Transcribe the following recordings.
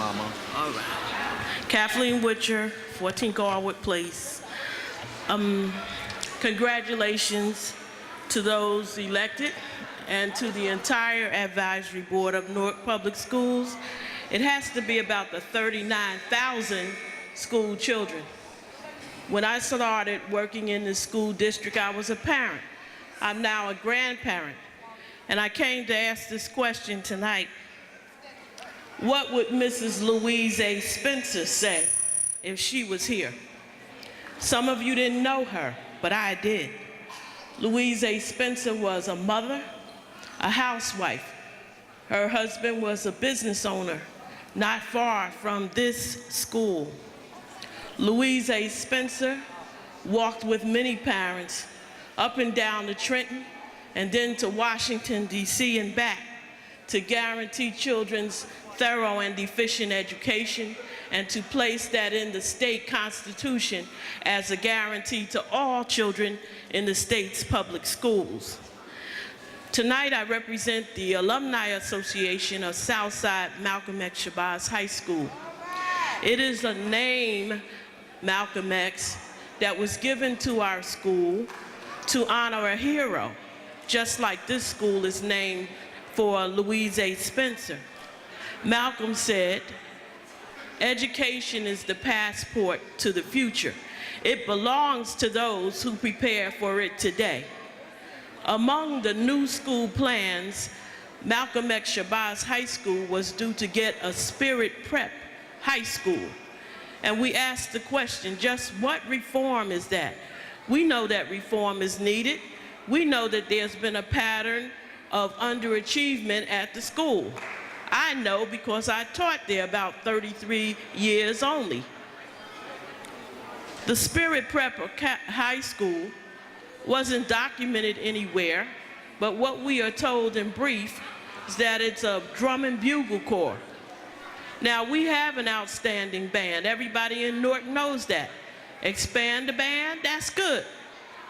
Mama. All right. Kathleen Witcher, 14 Garwood Place. Congratulations to those elected and to the entire advisory board of Newark Public Schools. It has to be about the 39,000 school children. When I started working in the school district, I was a parent. I'm now a grandparent. And I came to ask this question tonight. What would Mrs. Louise A. Spencer say if she was here? Some of you didn't know her, but I did. Louise A. Spencer was a mother, a housewife. Her husband was a business owner not far from this school. Louise A. Spencer walked with many parents up and down the Trenton and then to Washington, D.C. and back to guarantee children's thorough and efficient education and to place that in the state constitution as a guarantee to all children in the state's public schools. Tonight I represent the Alumni Association of Southside Malcolm X Shabazz High School. It is a name, Malcolm X, that was given to our school to honor a hero, just like this school is named for Louise A. Spencer. Malcolm said, "Education is the passport to the future. It belongs to those who prepare for it today." Among the new school plans, Malcolm X Shabazz High School was due to get a spirit prep high school. And we asked the question, just what reform is that? We know that reform is needed. We know that there's been a pattern of underachievement at the school. I know because I taught there about 33 years only. The Spirit Prep High School wasn't documented anywhere, but what we are told in brief is that it's a drum and bugle corps. Now, we have an outstanding band. Everybody in Newark knows that. Expand the band, that's good.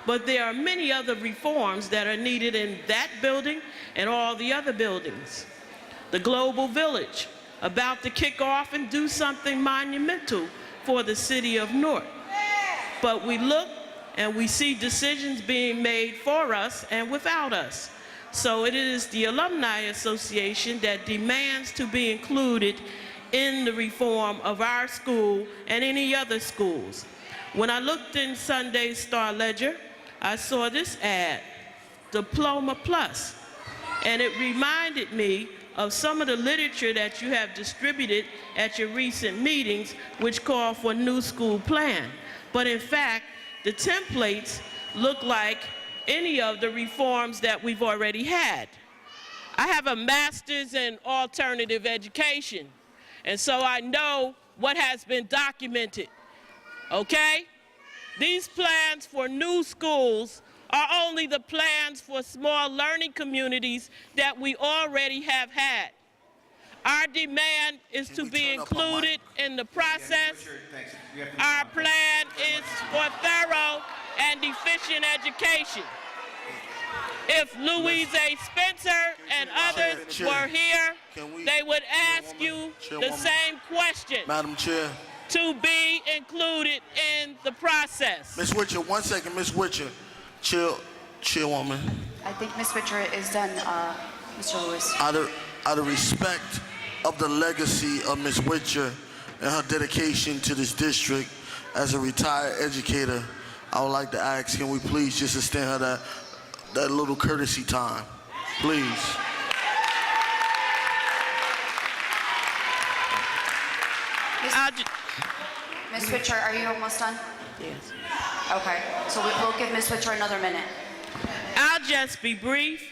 But there are many other reforms that are needed in that building and all the other buildings. The Global Village, about to kick off and do something monumental for the city of Newark. But we look and we see decisions being made for us and without us. So it is the Alumni Association that demands to be included in the reform of our school and any other schools. When I looked in Sunday's Star Ledger, I saw this ad, Diploma Plus, and it reminded me of some of the literature that you have distributed at your recent meetings, which call for a new school plan. But in fact, the templates look like any of the reforms that we've already had. I have a master's in alternative education, and so I know what has been documented, okay? These plans for new schools are only the plans for small learning communities that we already have had. Our demand is to be included in the process. Our plan is for thorough and efficient education. If Louise A. Spencer and others were here, they would ask you the same question. Madam Chair. To be included in the process. Ms. Witcher, 1 second, Ms. Witcher. Chairwoman. I think Ms. Witcher is done, Mr. Lewis. Out of respect of the legacy of Ms. Witcher and her dedication to this district as a retired educator, I would like to ask, can we please just extend her that little courtesy time, please? Ms. Witcher, are you almost done? Yes. Okay, so we'll give Ms. Witcher another minute. I'll just be brief,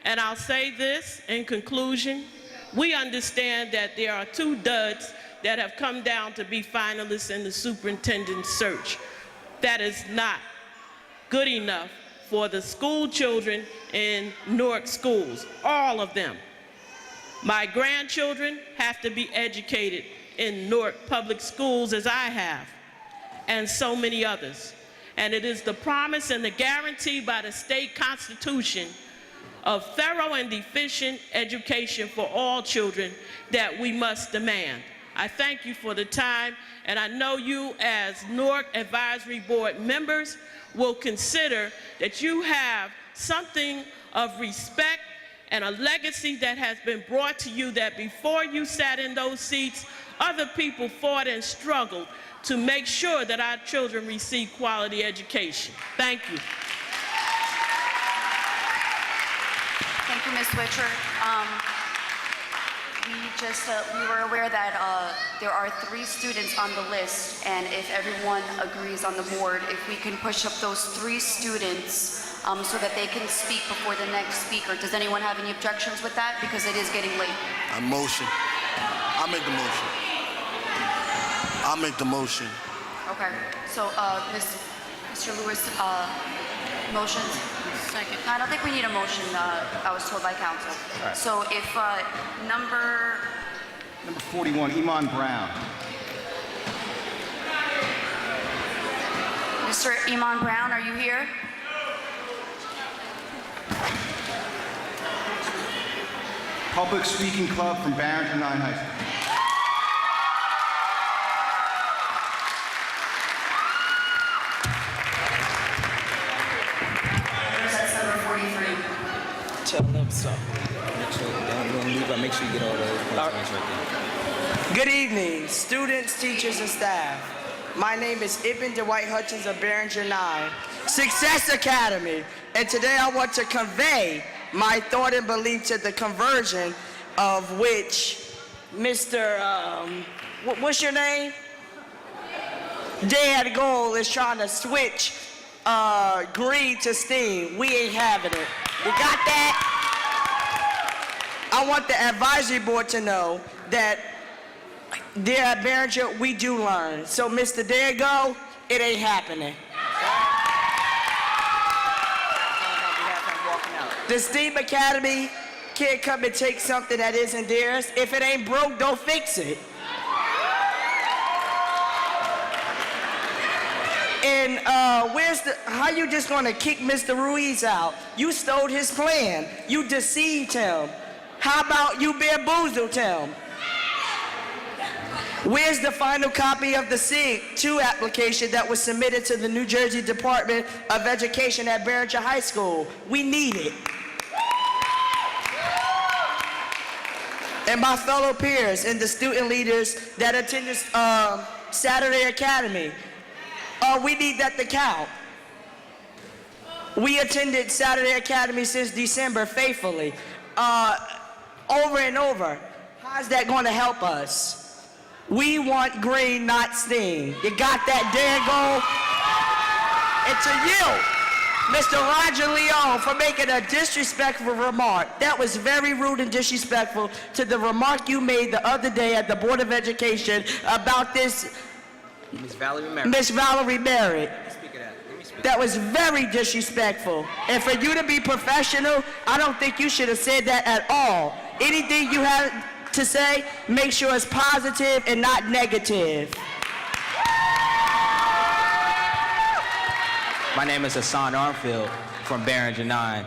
and I'll say this in conclusion. We understand that there are 2 duds that have come down to be finalists in the superintendent's search. That is not good enough for the school children in Newark schools, all of them. My grandchildren have to be educated in Newark public schools as I have, and so many others. And it is the promise and the guarantee by the state constitution of thorough and efficient education for all children that we must demand. I thank you for the time, and I know you as Newark Advisory Board members will consider that you have something of respect and a legacy that has been brought to you, that before you sat in those seats, other people fought and struggled to make sure that our children receive quality education. Thank you. Thank you, Ms. Witcher. We were aware that there are 3 students on the list, and if everyone agrees on the board, if we can push up those 3 students so that they can speak before the next speaker. Does anyone have any objections with that? Because it is getting late. A motion. I'll make the motion. I'll make the motion. Okay, so Mr. Lewis, motions? Second. I don't think we need a motion, I was told by council. Right. So if number 41, Iman Brown. Mr. Iman Brown, are you here? Public Speaking Club from Barrington 9 High School. That's number 43. Tell them so. Make sure you get all those points right there. Good evening, students, teachers, and staff. My name is Ibn Dwight Hutchins of Barringer 9, Success Academy, and today I want to convey my thought and belief to the conversion of which Mr. What's your name? Dad Goal is trying to switch green to STEAM. We ain't having it. You got that? I want the advisory board to know that there at Barringer, we do learn. So, Mr. There Go, it ain't happening. The STEAM Academy can't come and take something that isn't theirs. If it ain't broke, don't fix it. And how you just gonna kick Mr. Ruiz out? You stole his plan. You deceived him. How about you bamboozled him? Where's the final copy of the SIG-2 application that was submitted to the New Jersey Department of Education at Barringer High School? We need it. And my fellow peers and the student leaders that attended Saturday Academy, we need that to count. We attended Saturday Academy since December faithfully, over and over. How's that going to help us? We want green, not STEAM. You got that, Dango? And to you, Mr. Roger Leon, for making a disrespectful remark. That was very rude and disrespectful to the remark you made the other day at the Board of Education about this Miss Valerie Merritt. Miss Valerie Merritt. Speak of that. Let me speak. That was very disrespectful. And for you to be professional, I don't think you should have said that at all. Anything you have to say, make sure it's positive and not negative. My name is Hassan Armfield from Barringer 9.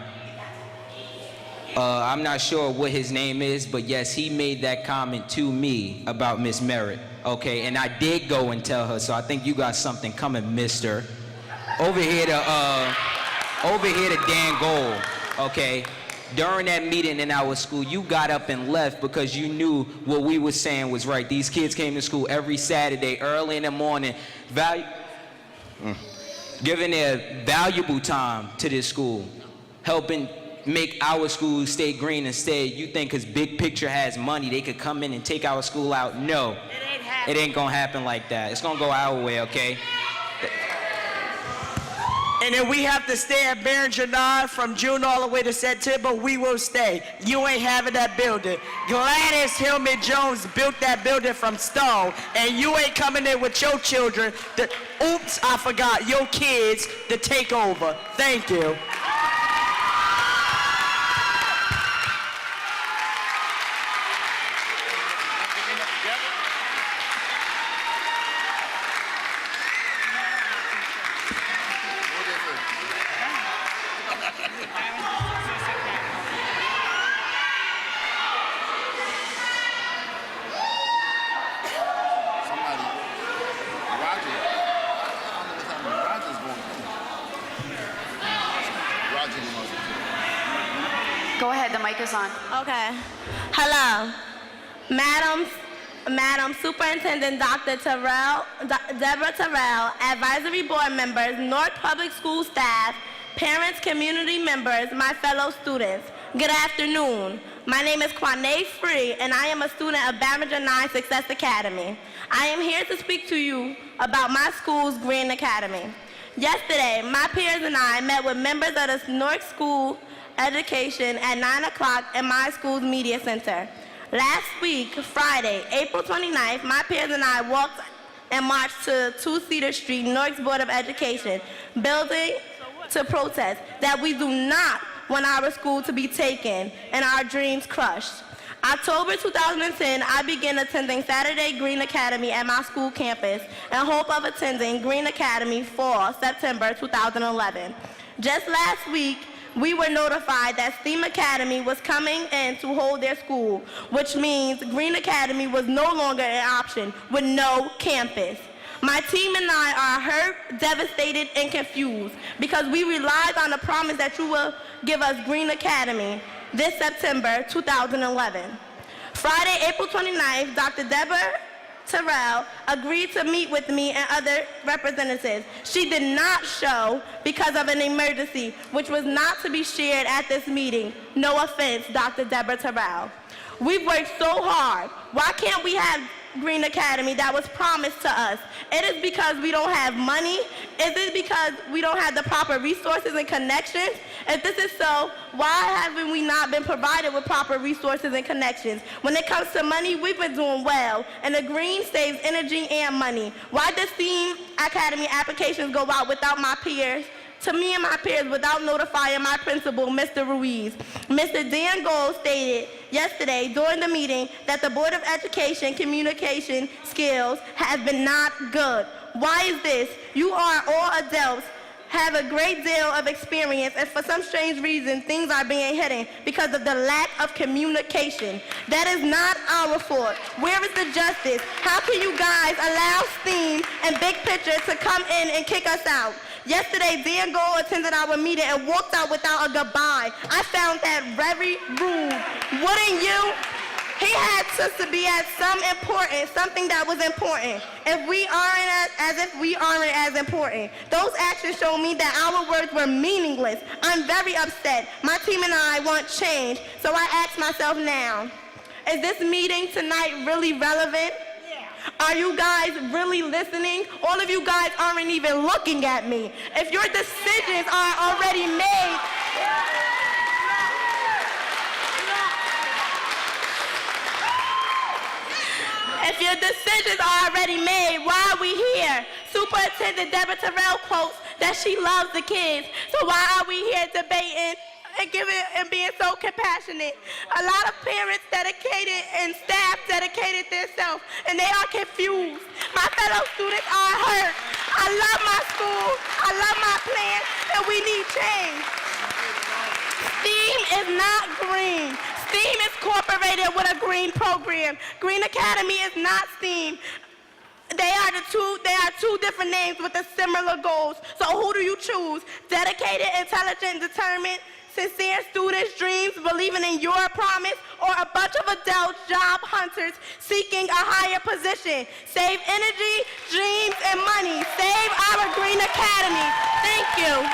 I'm not sure what his name is, but yes, he made that comment to me about Miss Merritt. Okay, and I did go and tell her, so I think you got something coming, mister. Over here to Dan Gold, okay? During that meeting in our school, you got up and left because you knew what we were saying was right. These kids came to school every Saturday, early in the morning, giving their valuable time to this school, helping make our school stay green. Instead, you think because Big Picture has money, they could come in and take our school out. No, it ain't gonna happen like that. It's gonna go our way, okay? And then we have to stay at Barringer 9 from June all the way to September. We will stay. You ain't having that building. Gladys Hillman Jones built that building from stone, and you ain't coming in with your children. Oops, I forgot. Your kids to take over. Thank you. Go ahead, the mic is on. Okay. Hello. Madam Superintendent Dr. Deborah Terrell, advisory board members, Newark Public School staff, parents, community members, my fellow students. Good afternoon. My name is Quanae Free, and I am a student of Barringer 9 Success Academy. I am here to speak to you about my school's Green Academy. Yesterday, my peers and I met with members of the Newark School Education at 9 o'clock in my school's media center. Last week, Friday, April 29th, my peers and I walked and marched to 2 Cedar Street, Newark's Board of Education building to protest that we do not want our school to be taken and our dreams crushed. October 2010, I began attending Saturday Green Academy at my school campus in hope of attending Green Academy for September 2011. Just last week, we were notified that STEAM Academy was coming in to hold their school, which means Green Academy was no longer an option with no campus. My team and I are hurt, devastated, and confused because we relied on the promise that you will give us Green Academy this September 2011. Friday, April 29th, Dr. Deborah Terrell agreed to meet with me and other representatives. She did not show because of an emergency, which was not to be shared at this meeting. No offense, Dr. Deborah Terrell. We've worked so hard. Why can't we have Green Academy that was promised to us? It is because we don't have money? Is it because we don't have the proper resources and connections? If this is so, why haven't we not been provided with proper resources and connections? When it comes to money, we've been doing well, and the Green saves energy and money. Why does STEAM Academy applications go out without my peers? To me and my peers without notifying my principal, Mr. Louise. Mr. Dan Gold stated yesterday during the meeting that the Board of Education communication skills have been not good. Why is this? You are all adults, have a great deal of experience, and for some strange reason, things are being hidden because of the lack of communication. That is not our fault. Where is the justice? How can you guys allow STEAM and Big Picture to come in and kick us out? Yesterday, Dan Gold attended our meeting and walked out without a goodbye. I found that very rude. Wouldn't you? He had to be at something that was important. If we aren't as if we aren't as important. Those actions show me that our words were meaningless. I'm very upset. My team and I want change. So I ask myself now, is this meeting tonight really relevant? Are you guys really listening? All of you guys aren't even looking at me. If your decisions are already made, why are we here? Superintendent Deborah Terrell quotes that she loves the kids. So why are we here debating and being so compassionate? A lot of parents dedicated and staff dedicated themselves, and they are confused. My fellow students are hurt. I love my school, I love my plan, and we need change. STEAM is not green. STEAM is incorporated with a green program. Green Academy is not STEAM. They are two different names with the similar goals. So who do you choose? Dedicated, intelligent, determined, sincere students' dreams, believing in your promise, or a bunch of adults, job hunters, seeking a higher position? Save energy, dreams, and money. Save our Green Academy. Thank you.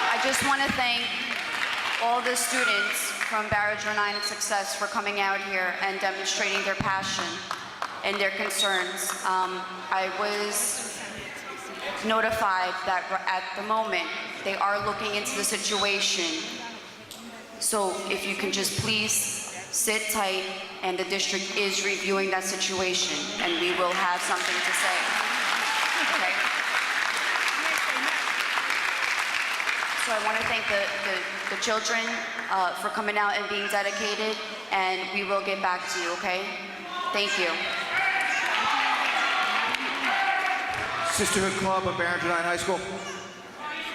I just want to thank all the students from Barringer 9 Success for coming out here and demonstrating their passion and their concerns. I was notified that at the moment they are looking into the situation. So if you can just please sit tight, and the district is reviewing that situation, and we will have something to say. Okay? So I want to thank the children for coming out and being dedicated, and we will get back to you, okay? Thank you. Sisterhood Club of Barrington High School?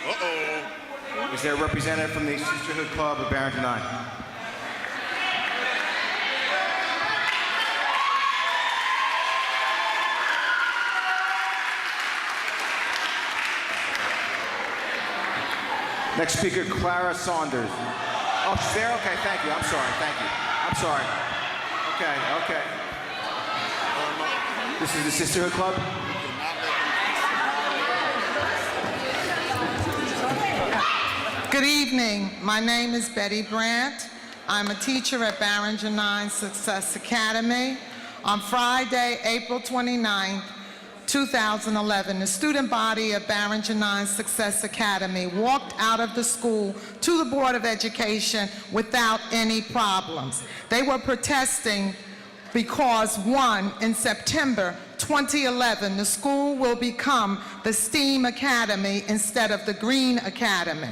Uh-oh. Is there a representative from the Sisterhood Club of Barrington High? Next speaker, Clara Saunders. Oh, she's there? Okay, thank you. I'm sorry, thank you. I'm sorry. Okay. This is the Sisterhood Club? Good evening. My name is Betty Brandt. I'm a teacher at Barrington 9 Success Academy. On Friday, April 29th, 2011, the student body of Barrington 9 Success Academy walked out of the school to the Board of Education without any problems. They were protesting because, one, in September 2011, the school will become the STEAM Academy instead of the Green Academy.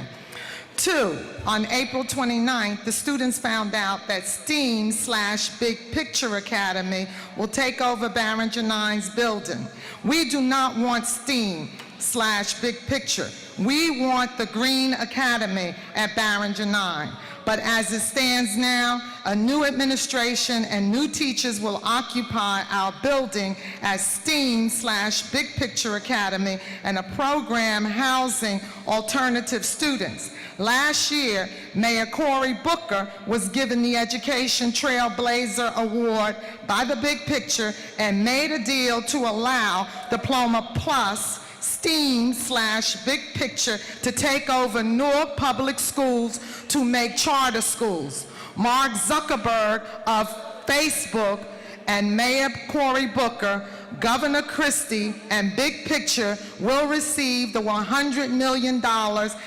Two, on April 29th, the students found out that STEAM/Big Picture Academy will take over Barrington 9's building. We do not want STEAM/Big Picture. We want the Green Academy at Barrington 9. But as it stands now, a new administration and new teachers will occupy our building as STEAM/Big Picture Academy and a program housing alternative students. Last year, Mayor Cory Booker was given the Education Trailblazer Award by the Big Picture and made a deal to allow Diploma Plus STEAM/Big Picture to take over Newark Public Schools to make charter schools. Mark Zuckerberg of Facebook and Mayor Cory Booker, Governor Christie, and Big Picture will receive the $100 million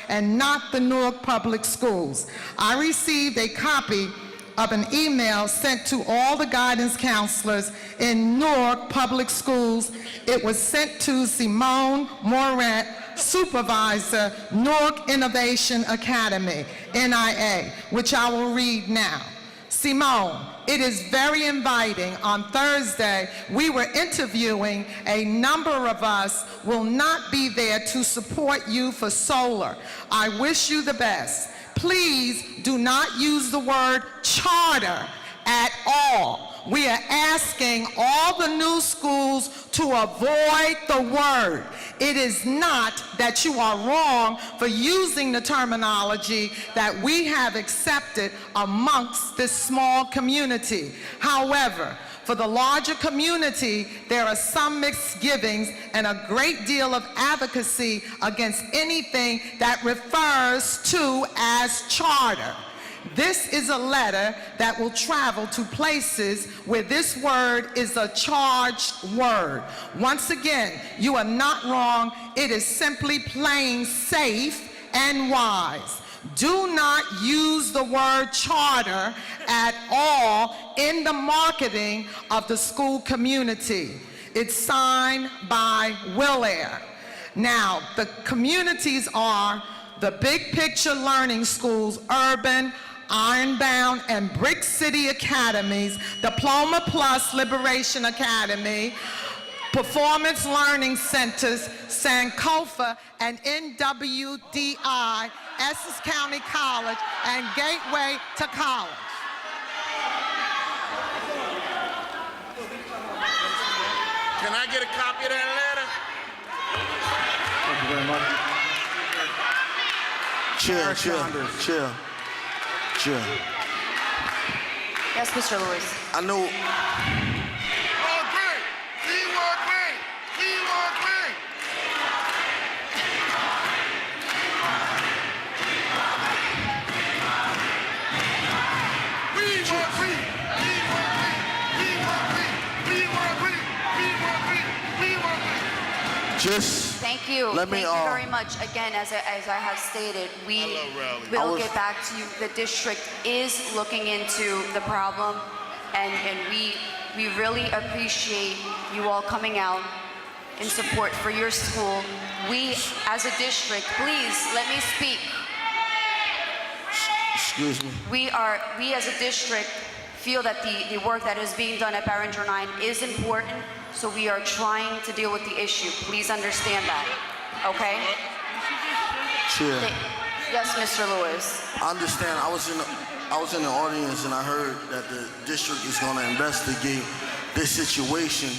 and not the Newark Public Schools. I received a copy of an email sent to all the guidance counselors in Newark Public Schools. It was sent to Simone Moret, Supervisor, Newark Innovation Academy, NIA, which I will read now. Simone, it is very inviting. On Thursday, we were interviewing. A number of us will not be there to support you for solar. I wish you the best. Please do not use the word charter at all. We are asking all the new schools to avoid the word. It is not that you are wrong for using the terminology that we have accepted amongst this small community. However, for the larger community, there are some misgivings and a great deal of advocacy against anything that refers to as charter. This is a letter that will travel to places where this word is a charged word. Once again, you are not wrong. It is simply plain safe and wise. Do not use the word charter at all in the marketing of the school community. It's signed by Willair. Now, the communities are the Big Picture Learning Schools, Urban, Ironbound, and Brick City Academies, Diploma Plus Liberation Academy, Performance Learning Centers, Sankofa, and NWDI, Essex County College, and Gateway to College. Can I get a copy of that letter? Thank you very much. Chair. Yes, Mr. Louise. I know. Teamwork great! Teamwork great! Teamwork great! We work great! Teamwork great! Teamwork great! We work great! Teamwork great! We work great! Just Thank you. let me, Thank you very much. Again, as I have stated, we I love rallies. will get back to you. The district is looking into the problem, and we really appreciate you all coming out in support for your school. We, as a district, please let me speak. excuse me. We as a district feel that the work that is being done at Barringer 9 is important. So we are trying to deal with the issue. Please understand that, okay? Chair, Yes, Mr. Lewis. I understand. I was in the audience and I heard that the district is going to investigate this situation.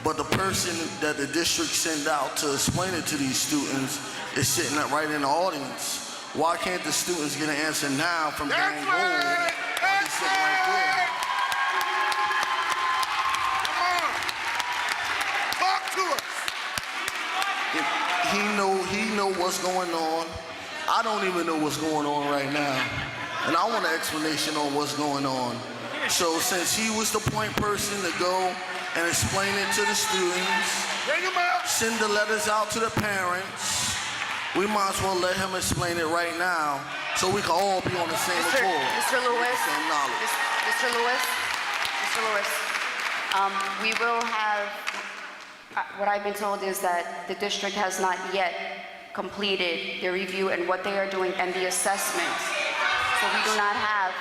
But the person that the district sent out to explain it to these students is sitting right in the audience. Why can't the students get an answer now from Dan Gold? He's sitting right there. Talk to us. He know what's going on. I don't even know what's going on right now. And I want an explanation on what's going on. So since he was the point person to go and explain it to the students, Bring him out. send the letters out to the parents, we might as well let him explain it right now so we can all be on the same accord. Mr. Lewis. Same knowledge. Mr. Lewis. Mr. Lewis. We will have, what I've been told is that the district has not yet completed their review and what they are doing and the assessment. So we do not have,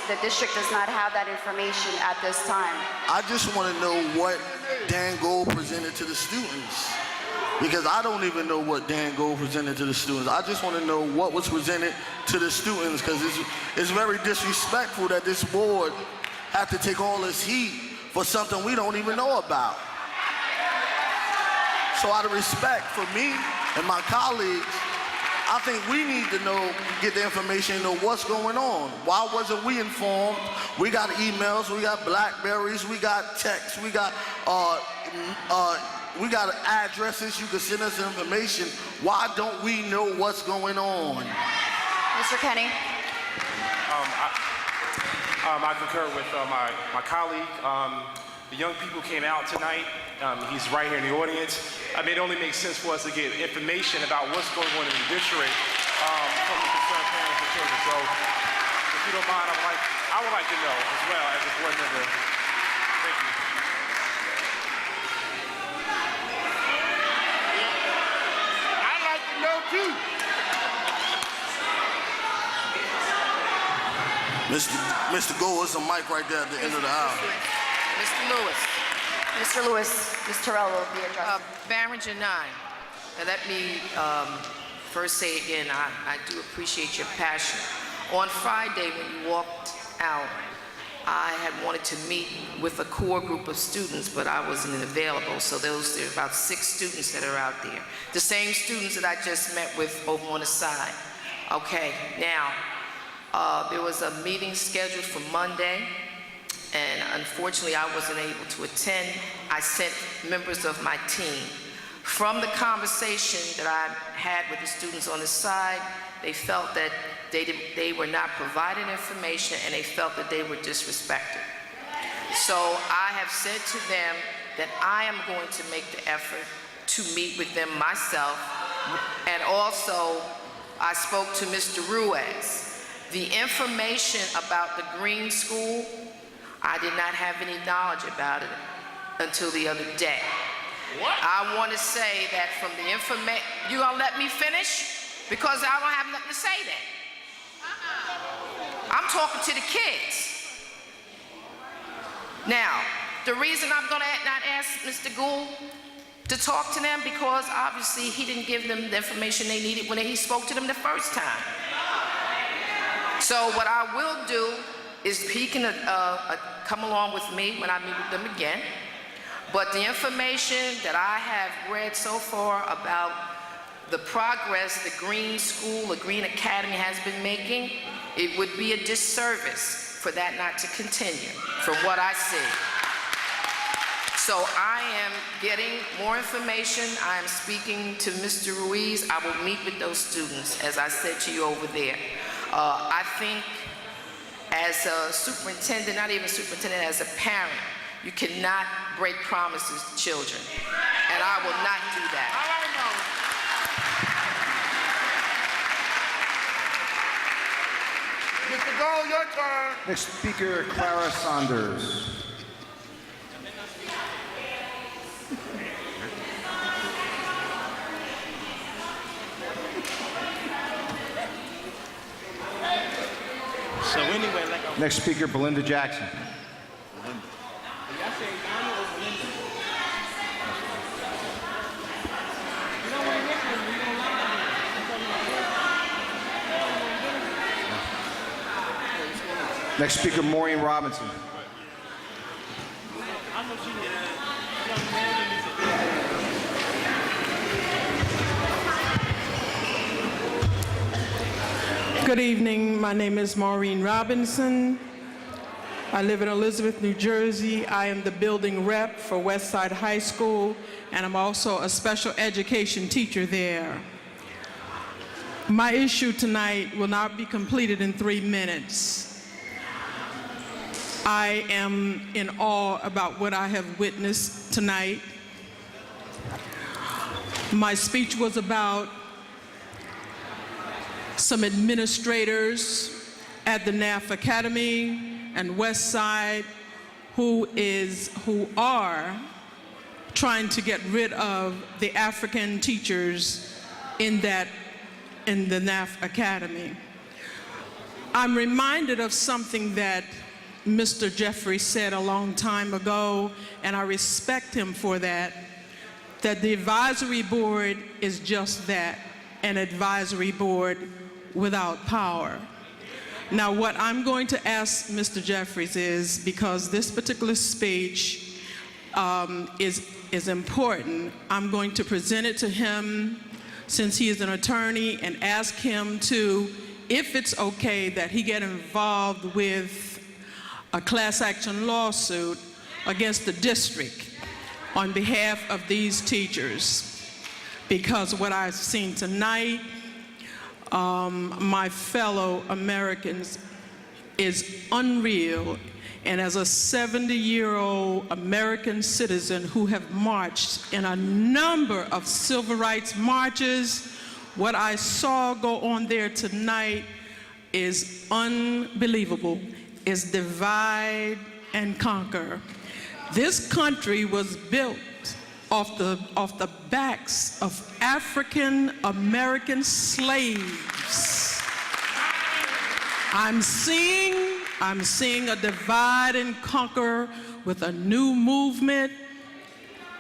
the district does not have that information at this time. I just want to know what Dan Gold presented to the students. Because I don't even know what Dan Gold presented to the students. I just want to know what was presented to the students, because it's very disrespectful that this board had to take all this heat for something we don't even know about. So out of respect for me and my colleagues, I think we need to know, get the information, know what's going on. Why wasn't we informed? We got emails, we got Blackberries, we got texts, we got addresses. You can send us information. Why don't we know what's going on? Mr. Kenny. I concur with my colleague. The young people came out tonight. He's right here in the audience. I mean, it only makes sense for us to get information about what's going on in the district from the concerned parents and children. So, if you don't mind, I would like to know as well as a board member. Thank you. I'd like to know too. Mr. Gold, there's a mic right there at the end of the aisle. Mr. Lewis. Mr. Lewis, Ms. Terrell will be addressing. Barringer 9. Now let me first say again, I do appreciate your passion. On Friday when you walked out, I had wanted to meet with a core group of students, but I wasn't available. So there are about 6 students that are out there. The same students that I just met with over on the side. Okay, now, there was a meeting scheduled for Monday, and unfortunately I wasn't able to attend. I sent members of my team. From the conversation that I had with the students on the side, they felt that they were not provided information and they felt that they were disrespected. So I have said to them that I am going to make the effort to meet with them myself, and also I spoke to Mr. Ruiz. The information about the Green School, I did not have any knowledge about it until the other day. What? I want to say that from the information, you gonna let me finish? Because I don't have nothing to say then. I'm talking to the kids. Now, the reason I'm gonna not ask Mr. Gould to talk to them, because obviously he didn't give them the information they needed when he spoke to them the first time. So what I will do is he can come along with me when I meet with them again. But the information that I have read so far about the progress the Green School, the Green Academy has been making, it would be a disservice for that not to continue, from what I see. So I am getting more information. I am speaking to Mr. Ruiz. I will meet with those students, as I said to you over there. I think as a superintendent, not even superintendent, as a parent, you cannot break promises to children. And I will not do that. Mr. Gold, your turn. Next speaker, Clara Saunders. So anyway, Next speaker, Belinda Jackson. Next speaker, Maureen Robinson. Good evening. My name is Maureen Robinson. I live in Elizabeth, New Jersey. I am the building rep for Westside High School, and I'm also a special education teacher there. My issue tonight will not be completed in 3 minutes. I am in awe about what I have witnessed tonight. My speech was about some administrators at the NAF Academy and Westside who are trying to get rid of the African teachers in the NAF Academy. I'm reminded of something that Mr. Jeffrey said a long time ago, and I respect him for that the advisory board is just that, an advisory board without power. Now, what I'm going to ask Mr. Jeffries is, because this particular speech is important, I'm going to present it to him since he is an attorney and ask him to, if it's okay, that he get involved with a class action lawsuit against the district on behalf of these teachers. Because what I've seen tonight, my fellow Americans, is unreal. And as a 70-year-old American citizen who have marched in a number of civil rights marches, what I saw go on there tonight is unbelievable. Is divide and conquer. This country was built off the backs of African American slaves. I'm seeing a divide and conquer with a new movement.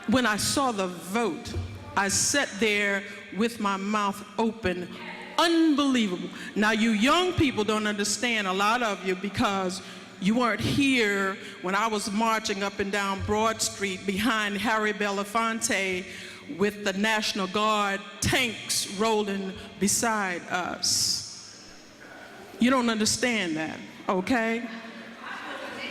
When I saw the vote, I sat there with my mouth open. Unbelievable. Now, you young people don't understand, a lot of you, because you weren't here when I was marching up and down Broad Street behind Harry Belafonte with the National Guard tanks rolling beside us. You don't understand that, okay?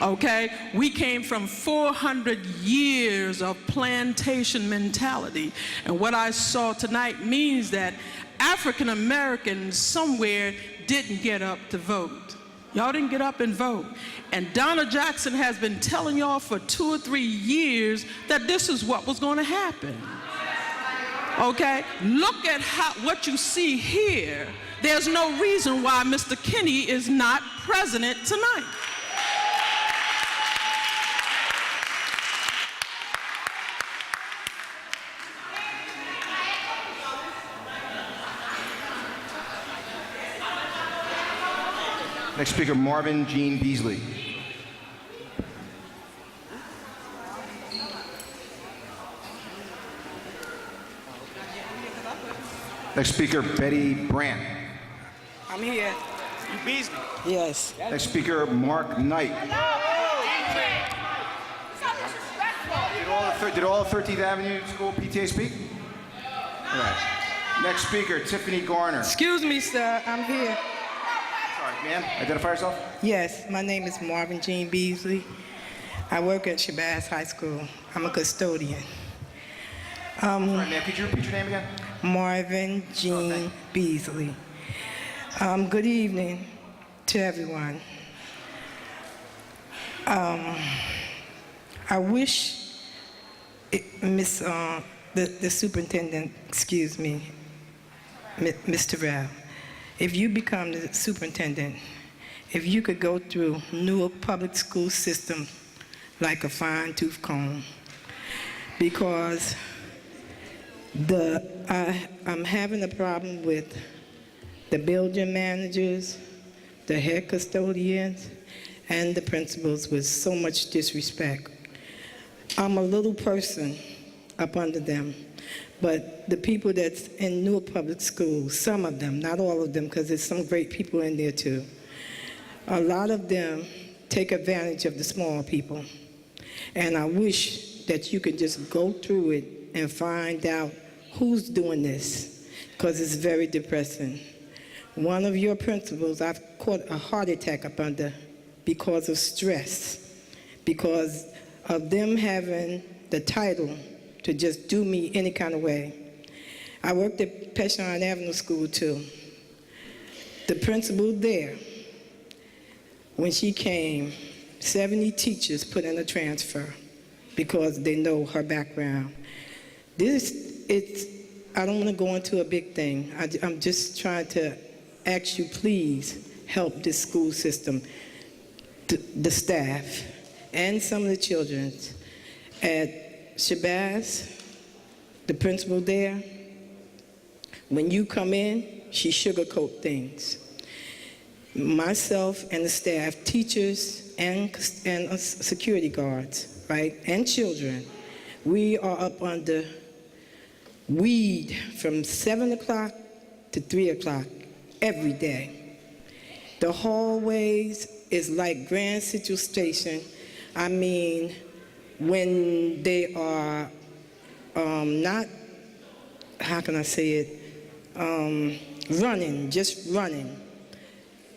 Okay? We came from 400 years of plantation mentality, and what I saw tonight means that African Americans somewhere didn't get up to vote. Y'all didn't get up and vote. And Donna Jackson has been telling y'all for 2 or 3 years that this is what was going to happen. Okay? Look at what you see here. There's no reason why Mr. Kinney is not president tonight. Next speaker, Marvin Jean Beasley. Next speaker, Betty Brandt. I'm here. You Beasley. Yes. Next speaker, Mark Knight. Did all 13th Avenue School PTA speak? All right. Next speaker, Tiffany Garner. Excuse me, sir. I'm here. Sorry, ma'am. Identify yourself. Yes, my name is Marvin Jean Beasley. I work at Shabazz High School. I'm a custodian. Sorry, ma'am. Could you repeat your name again? Marvin Jean Beasley. Good evening to everyone. I wish the superintendent, excuse me, Mr. Rao, if you become the superintendent, if you could go through Newark public school system like a fine-tooth comb, because I'm having a problem with the building managers, the head custodians, and the principals with so much disrespect. I'm a little person up under them. But the people that's in Newark Public Schools, some of them, not all of them, because there's some great people in there too, a lot of them take advantage of the small people. And I wish that you could just go through it and find out who's doing this, because it's very depressing. One of your principals, I've caught a heart attack up under because of stress, because of them having the title to just do me any kind of way. I worked at Peshon Avenue School too. The principal there, when she came, 70 teachers put in a transfer because they know her background. I don't want to go into a big thing. I'm just trying to ask you, please help this school system, the staff, and some of the children. At Shabazz, the principal there, when you come in, she sugarcoat things. Myself and the staff, teachers and security guards, right, and children, we are up under weed from 7 o'clock to 3 o'clock every day. The hallways is like Grand Central Station. I mean, when they are not, how can I say it, running, just running,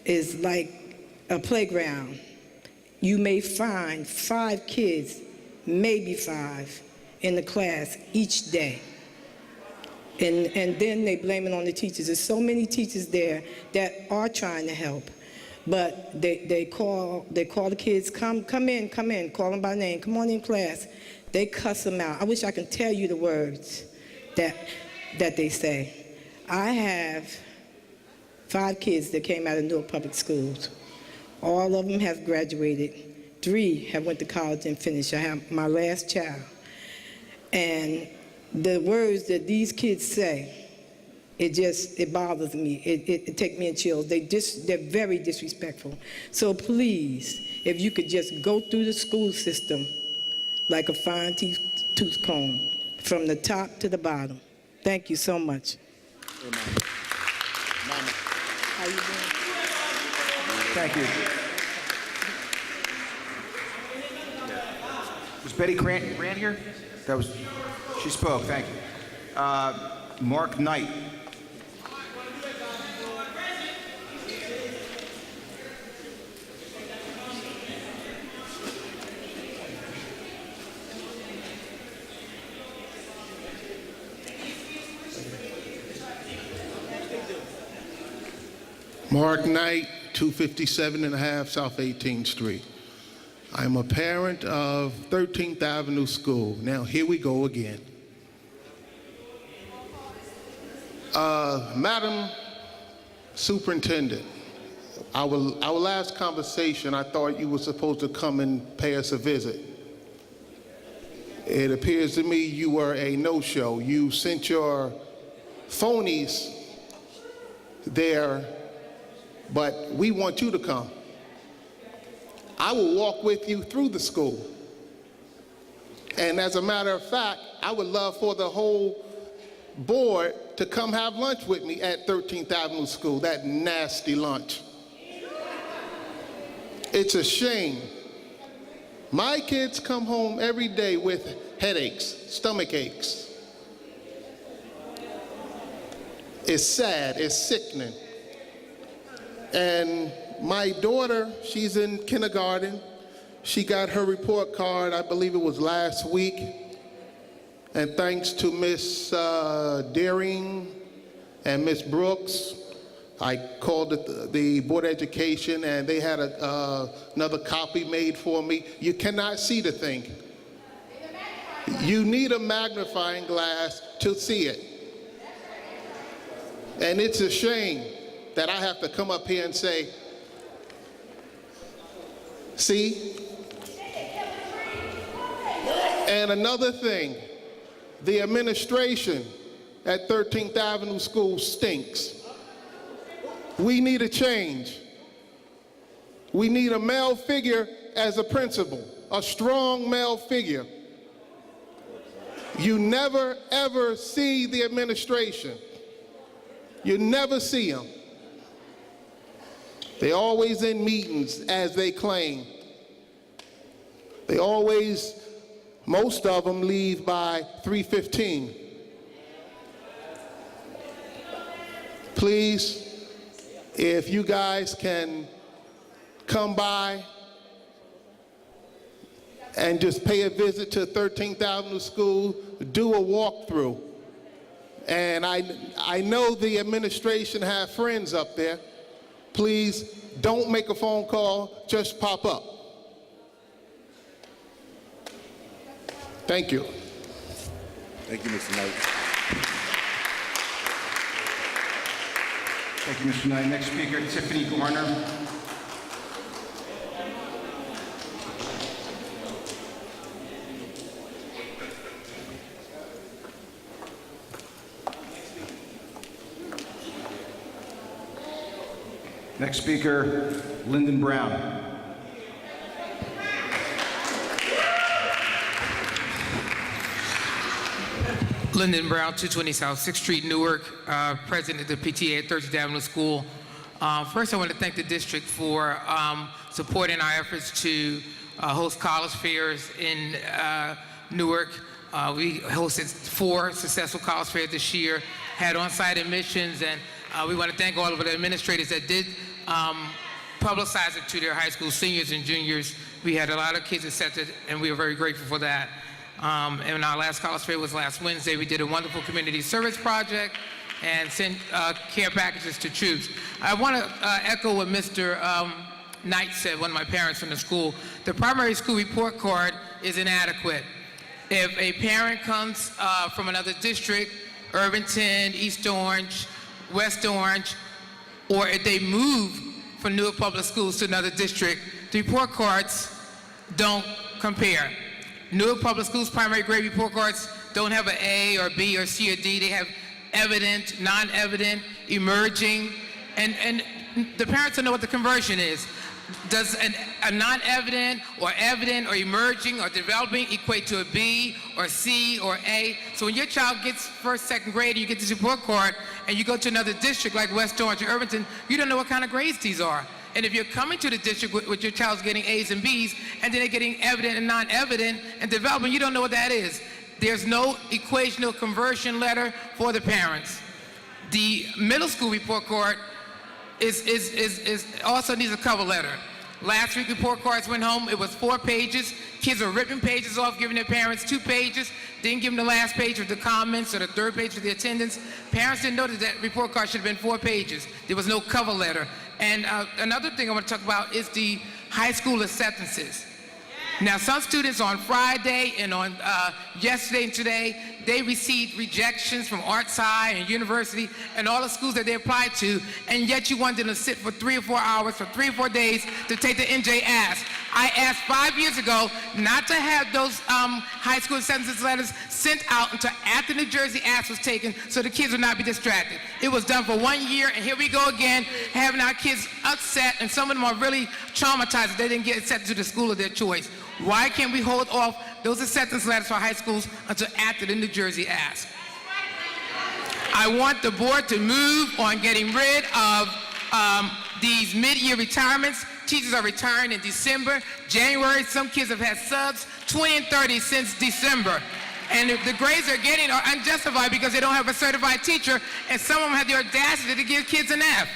is like a playground. You may find 5 kids, maybe 5, in the class each day. And then they blame it on the teachers. There's so many teachers there that are trying to help. But they call the kids, come in, call them by name, come on in class. They cuss them out. I wish I could tell you the words that they say. I have 5 kids that came out of Newark Public Schools. All of them have graduated. 3 have went to college and finished. I have my last child. And the words that these kids say, it bothers me. It takes me in chills. They're very disrespectful. So please, if you could just go through the school system like a fine-tooth comb, from the top to the bottom. Thank you so much. Amen. Mama. How you doing? Thank you. Was Betty Grant here? She spoke, thank you. Mark Knight. Mark Knight, 257 and a half South 18th Street. I'm a parent of 13th Avenue School. Now, here we go again. Madam Superintendent, our last conversation, I thought you were supposed to come and pay us a visit. It appears to me you were a no-show. You sent your phonies there, but we want you to come. I will walk with you through the school. And as a matter of fact, I would love for the whole board to come have lunch with me at 13th Avenue School, that nasty lunch. It's a shame. My kids come home every day with headaches, stomach aches. It's sad, it's sickening. And my daughter, she's in kindergarten. She got her report card, I believe it was last week. And thanks to Miss Deering and Miss Brooks, I called the Board of Education and they had another copy made for me. You cannot see the thing. You need a magnifying glass to see it. And it's a shame that I have to come up here and say, see? And another thing, the administration at 13th Avenue School stinks. We need a change. We need a male figure as a principal, a strong male figure. You never, ever see the administration. You never see them. They're always in meetings, as they claim. They always, most of them leave by 3:15. Please, if you guys can come by and just pay a visit to 13th Avenue School, do a walkthrough. And I know the administration have friends up there. Please don't make a phone call, just pop up. Thank you. Thank you, Mr. Knight. Thank you, Mr. Knight. Next speaker, Tiffany Garner. Next speaker, Lyndon Brown. Lyndon Brown, 220 South 6th Street, Newark, president of the PTA at 13th Avenue School. First, I want to thank the district for supporting our efforts to host college fairs in Newark. We hosted 4 successful college fairs this year, had on-site admissions, and we want to thank all of the administrators that did publicize it to their high school seniors and juniors. We had a lot of kids accepted, and we are very grateful for that. And our last college fair was last Wednesday. We did a wonderful community service project and sent care packages to troops. I want to echo what Mr. Knight said, one of my parents from the school. The primary school report card is inadequate. If a parent comes from another district, Irvington, East Orange, West Orange, or if they move from Newark Public Schools to another district, the report cards don't compare. Newark Public Schools primary grade report cards don't have an A or B or C or D. They have evident, non-evident, emerging, and the parents don't know what the conversion is. Does a non-evident or evident or emerging or developing equate to a B or C or A? So when your child gets first, second grade and you get this report card and you go to another district like West Orange or Irvington, you don't know what kind of grades these are. And if you're coming to the district with your child's getting A's and B's and then they're getting evident and non-evident and developing, you don't know what that is. There's no equational conversion letter for the parents. The middle school report card also needs a cover letter. Last week, report cards went home. It was 4 pages. Kids were ripping pages off, giving their parents 2 pages. Didn't give them the last page with the comments or the 3rd page with the attendance. Parents didn't know that report card should have been 4 pages. There was no cover letter. And another thing I want to talk about is the high school acceptances. Now, some students on Friday and on yesterday and today, they received rejections from Arts High and University and all the schools that they applied to, and yet you wanted them to sit for 3 or 4 hours for 3 or 4 days to take the NJ Ask. I asked 5 years ago not to have those high school acceptance letters sent out until after New Jersey Ask was taken so the kids would not be distracted. It was done for 1 year, and here we go again, having our kids upset, and some of them are really traumatized that they didn't get accepted to the school of their choice. Why can't we hold off those acceptance letters for high schools until after the New Jersey Ask? I want the board to move on getting rid of these mid-year retirements. Teachers are retiring in December, January. Some kids have had subs 20 and 30 since December. And the grades they're getting are unjustified because they don't have a certified teacher, and some of them have the audacity to give kids an F.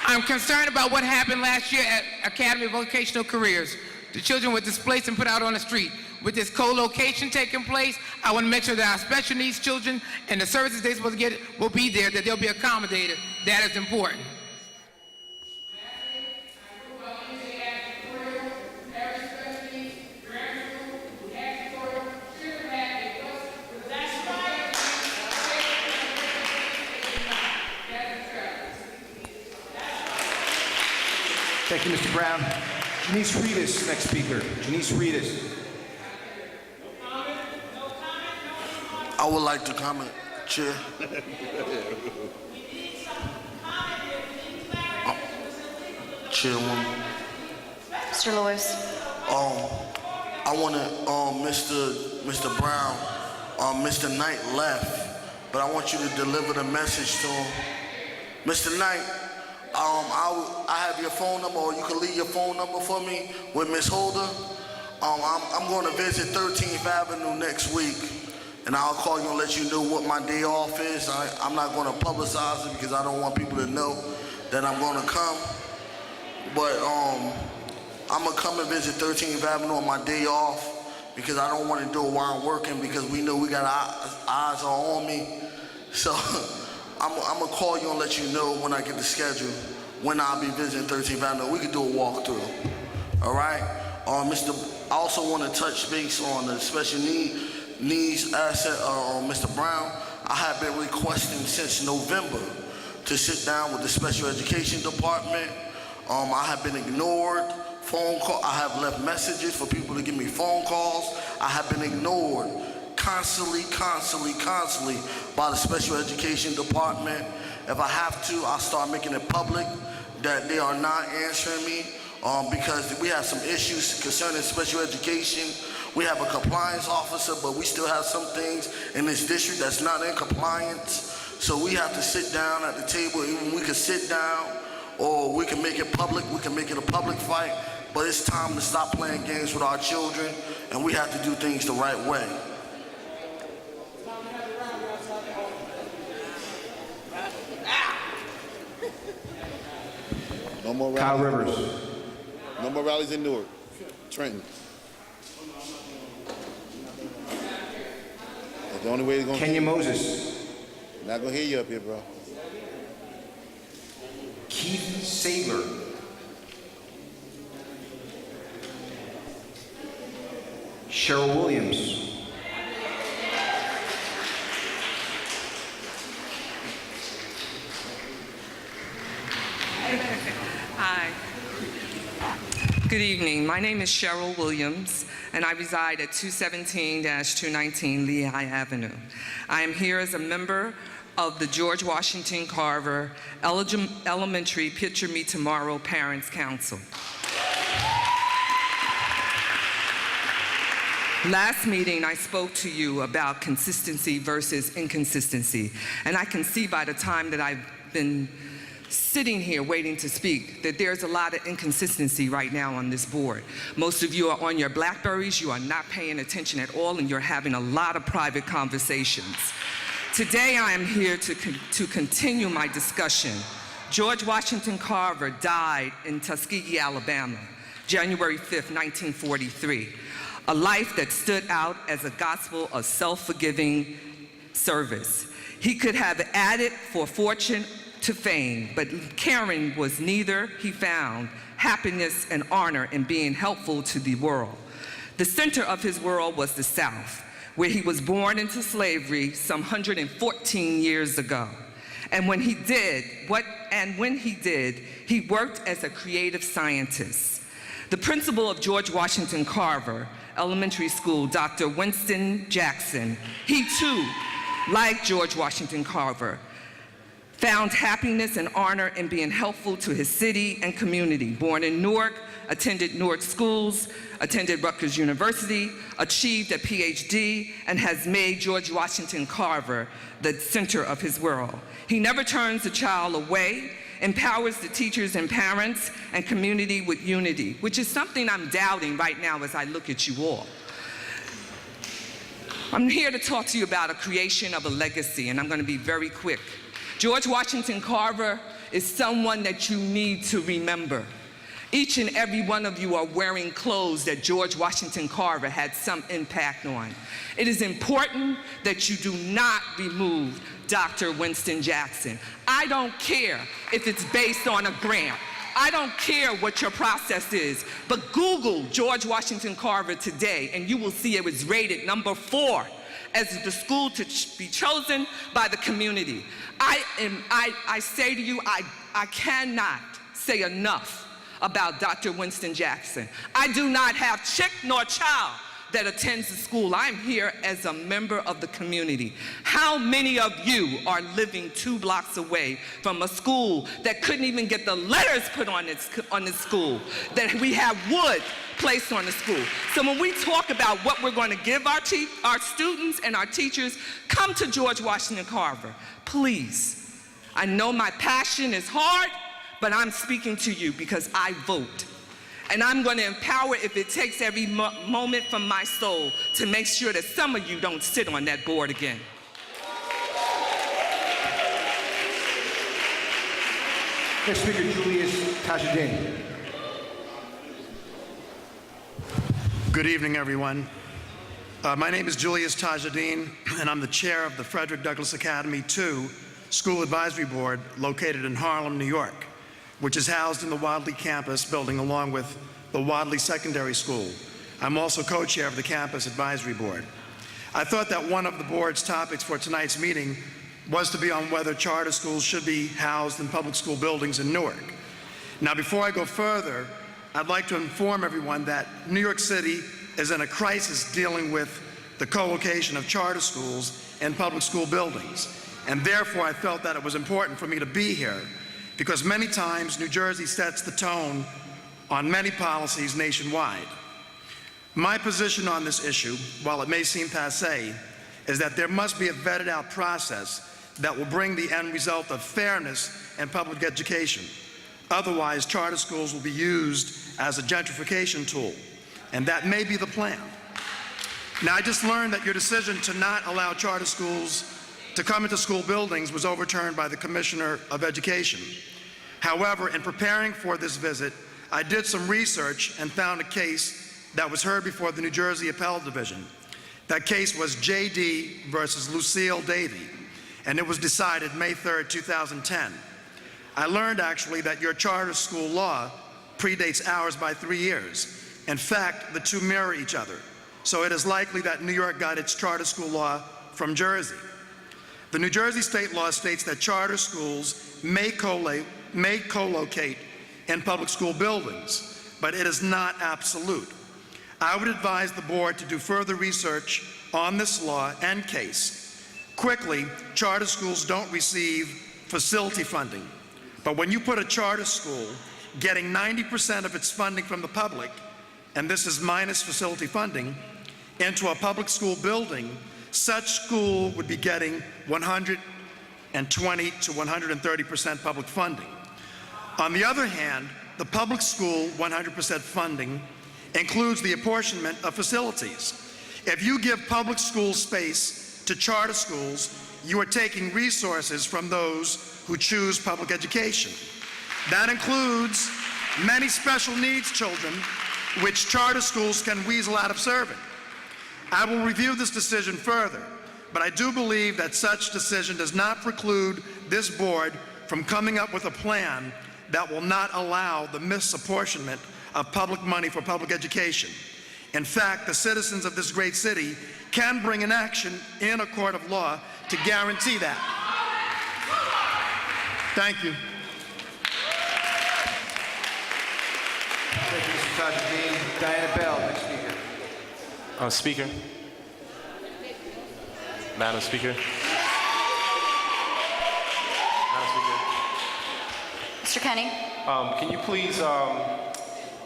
I'm concerned about what happened last year at Academy of Vocational Careers. The children were displaced and put out on the street. With this co-location taking place, I want to make sure that our special needs children and the services they're supposed to get will be there, that they'll be accommodated. That is important. Thank you, Mr. Brown. Janice Reedus, next speaker. Janice Reedus. I would like to comment, Chair. Mr. Lewis. I want to, Mr. Brown, Mr. Knight left, but I want you to deliver the message to him. Mr. Knight, I have your phone number, or you can leave your phone number for me with Miss Holder. I'm going to visit 13th Avenue next week, and I'll call you and let you know what my day off is. I'm not going to publicize it because I don't want people to know that I'm going to come. But I'm going to come and visit 13th Avenue on my day off because I don't want to do it while I'm working because we know we got eyes all on me. So I'm going to call you and let you know when I get the schedule, when I'll be visiting 13th Avenue. We can do a walkthrough. All right? I also want to touch base on the special needs asset, Mr. Brown. I have been requesting since November to sit down with the special education department. I have been ignored. Phone call. I have left messages for people to give me phone calls. I have been ignored constantly by the special education department. If I have to, I'll start making it public that they are not answering me because we have some issues concerning special education. We have a compliance officer, but we still have some things in this district that's not in compliance. So we have to sit down at the table. Even we can sit down, or we can make it public. We can make it a public fight. But it's time to stop playing games with our children, and we have to do things the right way. No more Kyle rallies. Rivers. No more rallies in Newark. Trenton. That's the only way they're going to Kenya Moses. Not going to hear you up here, bro. Keith Sabler. Cheryl Williams. Hi. Good evening. My name is Cheryl Williams, and I reside at 217-219 Lehigh Avenue. I am here as a member of the George Washington Carver Elementary Picture Me Tomorrow Parents Council. Last meeting, I spoke to you about consistency versus inconsistency, and I can see by the time that I've been sitting here waiting to speak that there's a lot of inconsistency right now on this board. Most of you are on your Blackberries, you are not paying attention at all, and you're having a lot of private conversations. Today, I am here to continue my discussion. George Washington Carver died in Tuskegee, Alabama, January 5th, 1943. A life that stood out as a gospel of self-forgiving service. He could have added for fortune to fame, but caring was neither. He found happiness and honor in being helpful to the world. The center of his world was the South, where he was born into slavery some 114 years ago. And when he did, he worked as a creative scientist. The principal of George Washington Carver Elementary School, Dr. Winston Jackson, he too, like George Washington Carver, found happiness and honor in being helpful to his city and community. Born in Newark, attended Newark schools, attended Rutgers University, achieved a PhD, and has made George Washington Carver the center of his world. He never turns a child away, empowers the teachers and parents and community with unity, which is something I'm doubting right now as I look at you all. I'm here to talk to you about a creation of a legacy, and I'm going to be very quick. George Washington Carver is someone that you need to remember. Each and every one of you are wearing clothes that George Washington Carver had some impact on. It is important that you do not remove Dr. Winston Jackson. I don't care if it's based on a grant. I don't care what your process is, but Google George Washington Carver today and you will see it was rated number 4 as the school to be chosen by the community. I say to you, I cannot say enough about Dr. Winston Jackson. I do not have chick nor child that attends the school. I'm here as a member of the community. How many of you are living 2 blocks away from a school that couldn't even get the letters put on its school, that we have wood placed on the school? So when we talk about what we're going to give our students and our teachers, come to George Washington Carver, please. I know my passion is hard, but I'm speaking to you because I vote. And I'm going to empower if it takes every moment from my soul to make sure that some of you don't sit on that board again. Next speaker, Louise. Good evening, everyone. My name is Julius Tajadeen, and I'm the chair of the Frederick Douglass Academy II School Advisory Board located in Harlem, New York, which is housed in the Wadley campus building along with the Wadley Secondary School. I'm also co-chair of the Campus Advisory Board. I thought that one of the board's topics for tonight's meeting was to be on whether charter schools should be housed in public school buildings in Newark. Now, before I go further, I'd like to inform everyone that New York City is in a crisis dealing with the co-location of charter schools in public school buildings. And therefore, I felt that it was important for me to be here because many times New Jersey sets the tone on many policies nationwide. My position on this issue, while it may seem passé, is that there must be a vetted out process that will bring the end result of fairness in public education. Otherwise, charter schools will be used as a gentrification tool, and that may be the plan. Now, I just learned that your decision to not allow charter schools to come into school buildings was overturned by the Commissioner of Education. However, in preparing for this visit, I did some research and found a case that was heard before the New Jersey Appellate Division. That case was J.D. versus Lucille Davy, and it was decided May 3rd, 2010. I learned actually that your charter school law predates ours by 3 years. In fact, the two mirror each other. So it is likely that New York got its charter school law from Jersey. The New Jersey state law states that charter schools may co-locate in public school buildings, but it is not absolute. I would advise the board to do further research on this law and case. Quickly, charter schools don't receive facility funding, but when you put a charter school getting 90% of its funding from the public, and this is minus facility funding, into a public school building, such school would be getting 120 to 130% public funding. On the other hand, the public school 100% funding includes the apportionment of facilities. If you give public school space to charter schools, you are taking resources from those who choose public education. That includes many special needs children, which charter schools can weasel out of serving. I will review this decision further, but I do believe that such decision does not preclude this board from coming up with a plan that will not allow the misapportionment of public money for public education. In fact, the citizens of this great city can bring an action in a court of law to guarantee that. Thank you. Thank you, Mr. Tajadeen. Diana Bell, next speaker. Speaker. Madam Speaker. Madam Speaker. Mr. Kenny? Can you please,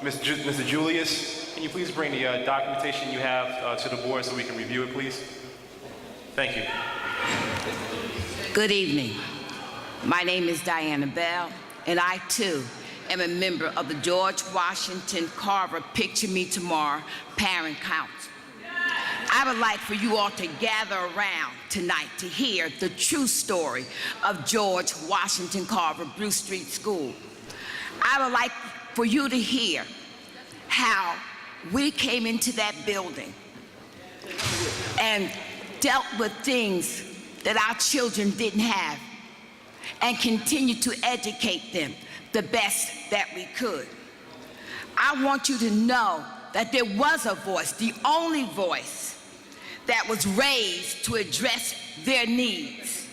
Mr. Julius, can you please bring the documentation you have to the board so we can review it, please? Thank you. Good evening. My name is Diana Bell, and I too am a member of the George Washington Carver Picture Me Tomorrow Parent Council. I would like for you all to gather around tonight to hear the true story of George Washington Carver Bruce Street School. I would like for you to hear how we came into that building and dealt with things that our children didn't have and continued to educate them the best that we could. I want you to know that there was a voice, the only voice that was raised to address their needs.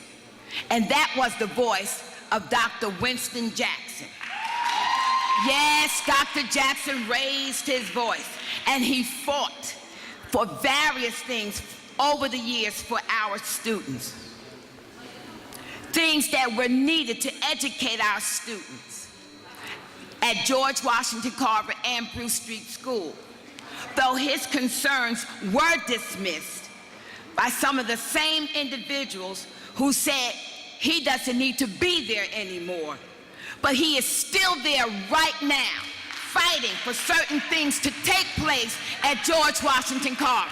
And that was the voice of Dr. Winston Jackson. Yes, Dr. Jackson raised his voice and he fought for various things over the years for our students. Things that were needed to educate our students at George Washington Carver and Bruce Street School, though his concerns were dismissed by some of the same individuals who said he doesn't need to be there anymore. But he is still there right now, fighting for certain things to take place at George Washington Carver.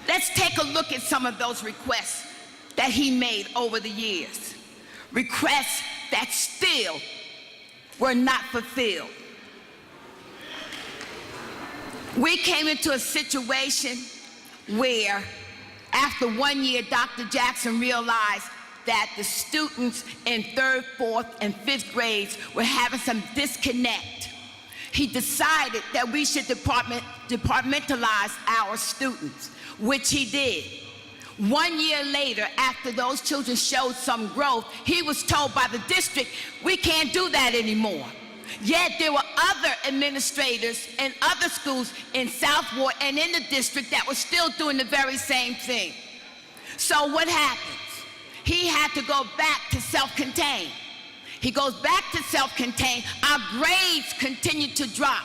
Let's take a look at some of those requests that he made over the years. Requests that still were not fulfilled. We came into a situation where, after 1 year, Dr. Jackson realized that the students in 3rd, 4th, and 5th grades were having some disconnect. He decided that we should departmentalize our students, which he did. 1 year later, after those children showed some growth, he was told by the district, we can't do that anymore. Yet there were other administrators in other schools in South Ward and in the district that were still doing the very same thing. So what happens? He had to go back to self-contained. He goes back to self-contained. Our grades continued to drop.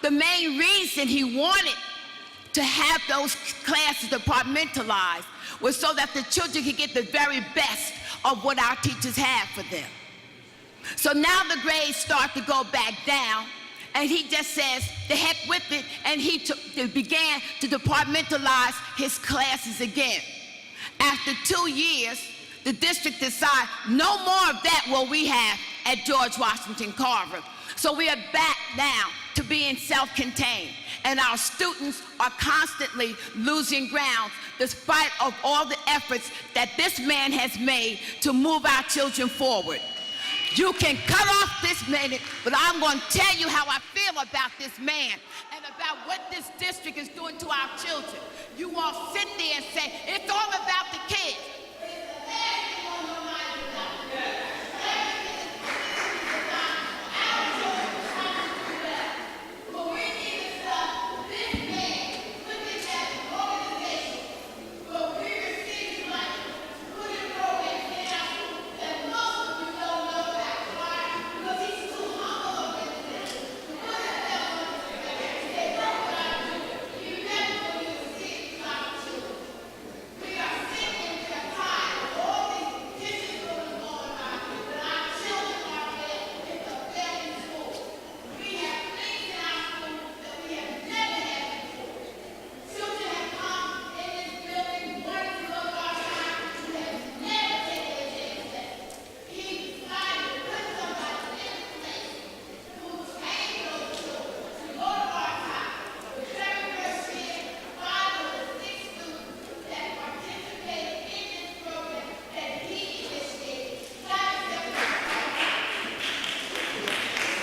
The main reason he wanted to have those classes departmentalized was so that the children could get the very best of what our teachers had for them. So now the grades start to go back down, and he just says, the heck with it, and he began to departmentalize his classes again. After 2 years, the district decided no more of that will we have at George Washington Carver. So we are back now to being self-contained, and our students are constantly losing ground despite of all the efforts that this man has made to move our children forward. You can cut off this minute, but I'm going to tell you how I feel about this man and about what this district is doing to our children. You all sit there and say, it's all about the kids.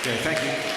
Okay, thank you.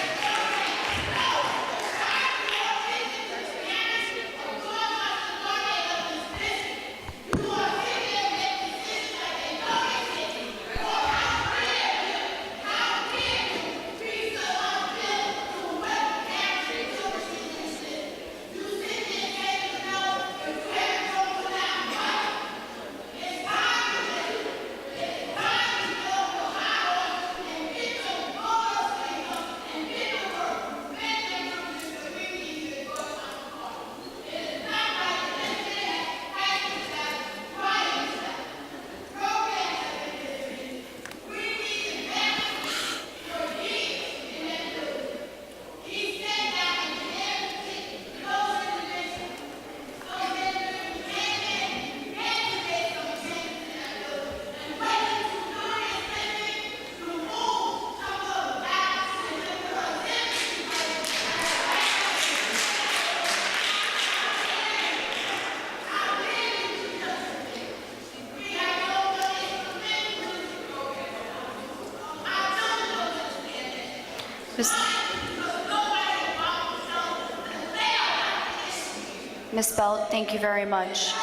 Ms. Belt, thank you very much.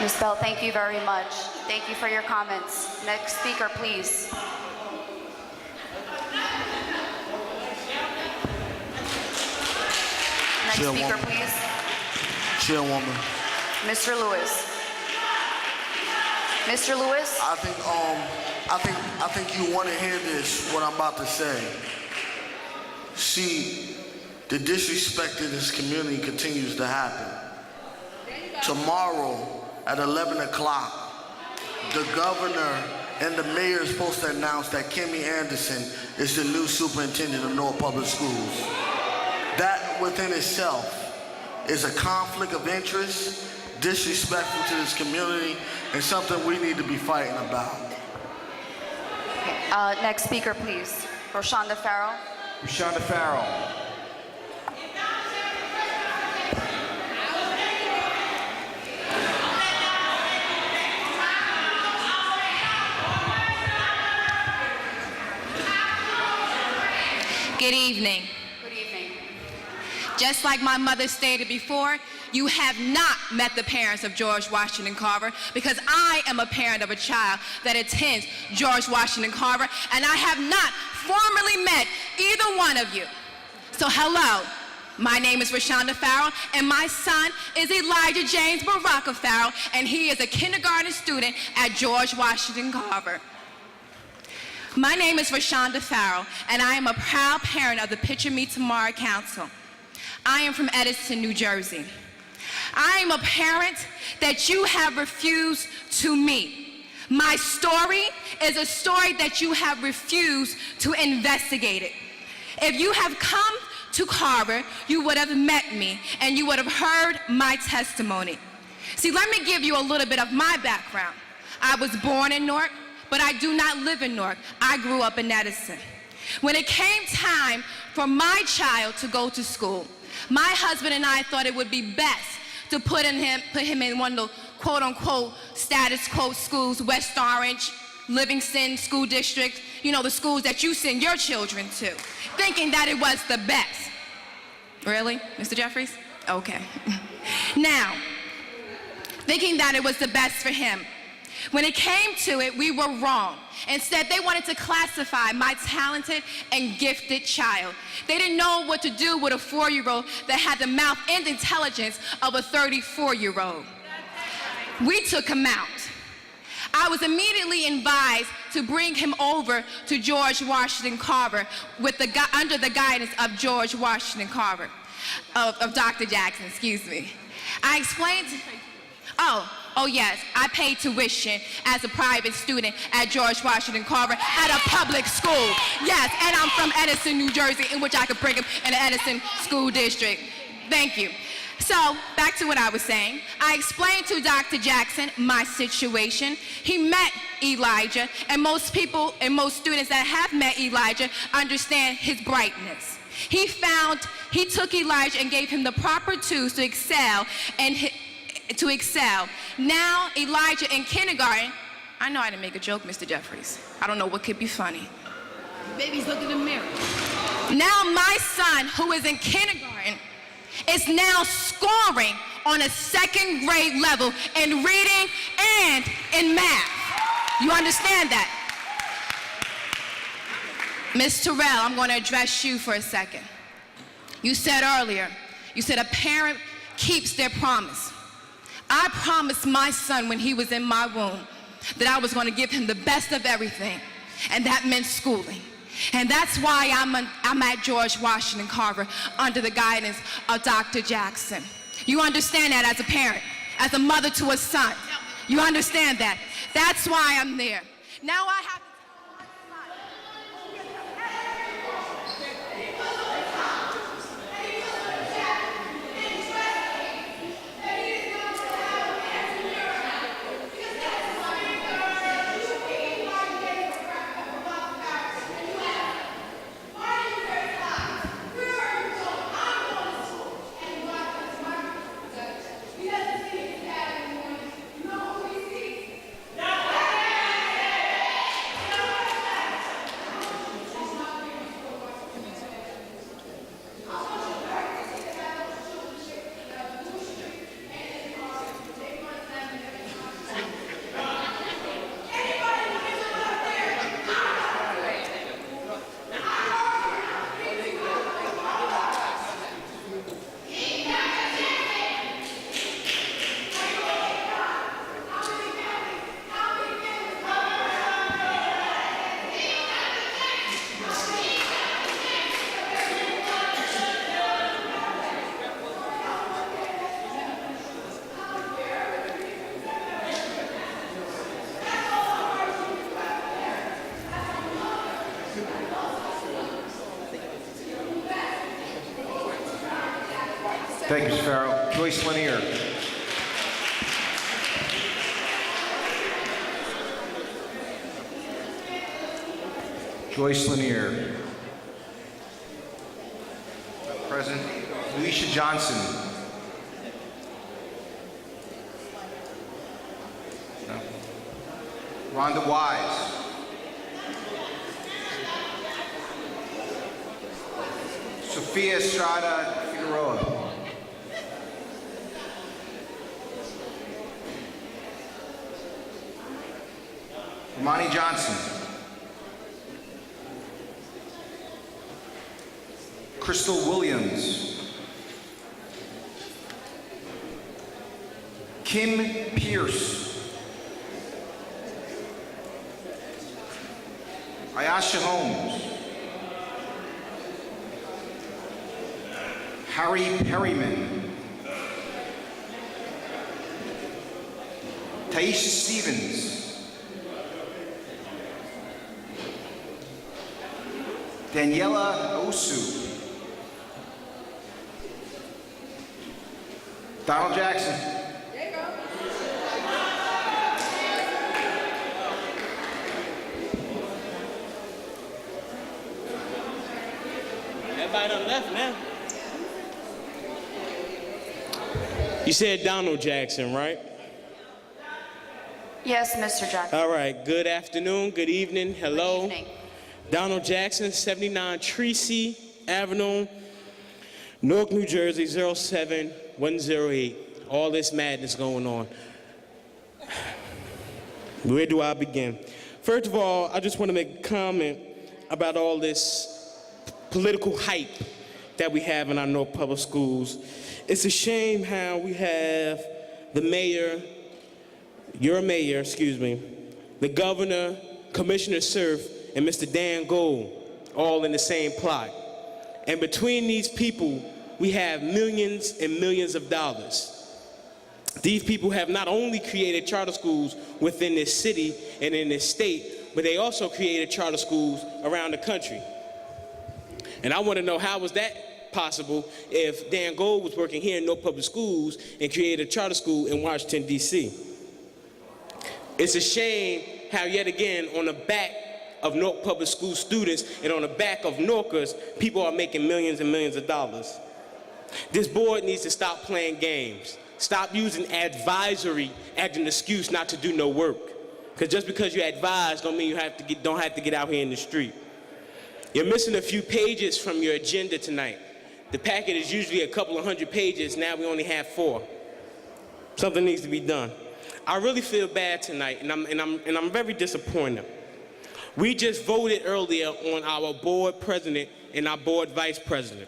Ms. Belt, thank you very much. Thank you for your comments. Next speaker, please. Next speaker, Chairwoman. please. Chairwoman. Mr. Lewis. Mr. Lewis? I think you want to hear this, what I'm about to say. See, the disrespect in this community continues to happen. Tomorrow at 11 o'clock, the governor and the mayor is supposed to announce that Kimmy Anderson is the new superintendent of Newark Public Schools. That within itself is a conflict of interest, disrespectful to this community, and something we need to be fighting about. Next speaker, please. Roshonda Farrell. Roshonda Farrell. Good evening. Good evening. Just like my mother stated before, you have not met the parents of George Washington Carver, because I am a parent of a child that attends George Washington Carver, and I have not formally met either one of you. So hello, my name is Roshonda Farrell, and my son is Elijah James Baraka Farrell, and he is a kindergarten student at George Washington Carver. My name is Roshonda Farrell, and I am a proud parent of the Picture Me Tomorrow Council. I am from Edison, New Jersey. I am a parent that you have refused to meet. My story is a story that you have refused to investigate it. If you have come to Carver, you would have met me and you would have heard my testimony. See, let me give you a little bit of my background. I was born in Newark, but I do not live in Newark. I grew up in Edison. When it came time for my child to go to school, my husband and I thought it would be best to put him in one of the quote-unquote status quo schools, West Orange, Livingston School District, you know, the schools that you send your children to, thinking that it was the best. Really, Mr. Jeffries? Okay. Now, thinking that it was the best for him. When it came to it, we were wrong. Instead, they wanted to classify my talented and gifted child. They didn't know what to do with a 4-year-old that had the mouth and intelligence of a 34-year-old. We took him out. I was immediately advised to bring him over to George Washington Carver under the guidance of George Washington Carver, of Dr. Jackson, excuse me. I explained, oh yes, I paid tuition as a private student at George Washington Carver at a public school. Yes, and I'm from Edison, New Jersey, in which I could bring him in the Edison School District. Thank you. So, back to what I was saying. I explained to Dr. Jackson my situation. He met Elijah, and most people and most students that have met Elijah understand his brightness. He took Elijah and gave him the proper tools to excel Now, Elijah in kindergarten, I know I didn't make a joke, Mr. Jeffries. I don't know what could be funny. Babies, look in the mirror. Now my son, who is in kindergarten, is now scoring on a 2nd grade level in reading and in math. You understand that? Ms. Terrell, I'm going to address you for a second. You said earlier, you said a parent keeps their promise. I promised my son when he was in my womb that I was going to give him the best of everything, and that meant schooling. And that's why I'm at George Washington Carver under the guidance of Dr. Jackson. You understand that as a parent, as a mother to a son. You understand that. That's why I'm there. Now I have Thank you, Mr. Farrell. Joyce Lanier. Joyce Lanier. Present. Alicia Johnson. No. Rhonda Wise. Sophia Estrada Figueroa. Romani Johnson. Crystal Williams. Kim Pierce. Ayasha Holmes. Harry Perryman. Taisha Stevens. Daniela Osu. Donald Jackson. Everybody done left now. You said Donald Jackson, right? Yes, Mr. Jackson. All right. Good afternoon. Good evening. Hello. Good evening. Donald Jackson, 79 Tracy Avenue, Newark, New Jersey, 07108. All this madness going on. Where do I begin? First of all, I just want to make a comment about all this political hype that we have in our Newark public schools. It's a shame how we have the mayor, your mayor, excuse me, the governor, Commissioner Cerf, and Mr. Dan Gold, all in the same plot. And between these people, we have millions and millions of dollars. These people have not only created charter schools within this city and in this state, but they also created charter schools around the country. And I want to know, how was that possible if Dan Gold was working here in Newark Public Schools and created a charter school in Washington, D.C.? It's a shame how, yet again, on the back of Newark Public School students and on the back of Newarkers, people are making millions and millions of dollars. This board needs to stop playing games. Stop using advisory as an excuse not to do no work. Because just because you advise don't mean you don't have to get out here in the street. You're missing a few pages from your agenda tonight. The packet is usually a couple of 100 pages. Now we only have 4. Something needs to be done. I really feel bad tonight, and I'm very disappointed. We just voted earlier on our board president and our board vice president.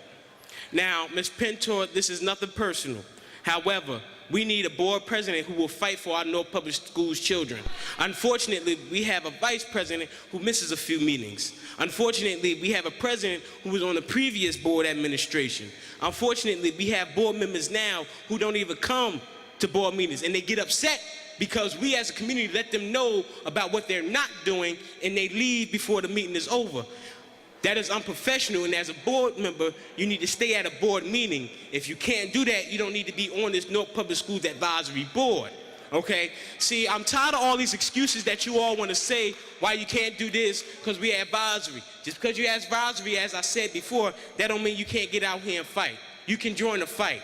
Now, Ms. Pentor, this is nothing personal. However, we need a board president who will fight for our Newark Public Schools children. Unfortunately, we have a vice president who misses a few meetings. Unfortunately, we have a president who was on the previous board administration. Unfortunately, we have board members now who don't even come to board meetings, and they get upset because we as a community let them know about what they're not doing, and they leave before the meeting is over. That is unprofessional, and as a board member, you need to stay at a board meeting. If you can't do that, you don't need to be on this Newark Public Schools Advisory Board, okay? See, I'm tired of all these excuses that you all want to say why you can't do this because we're advisory. Just because you're advisory, as I said before, that don't mean you can't get out here and fight. You can join the fight.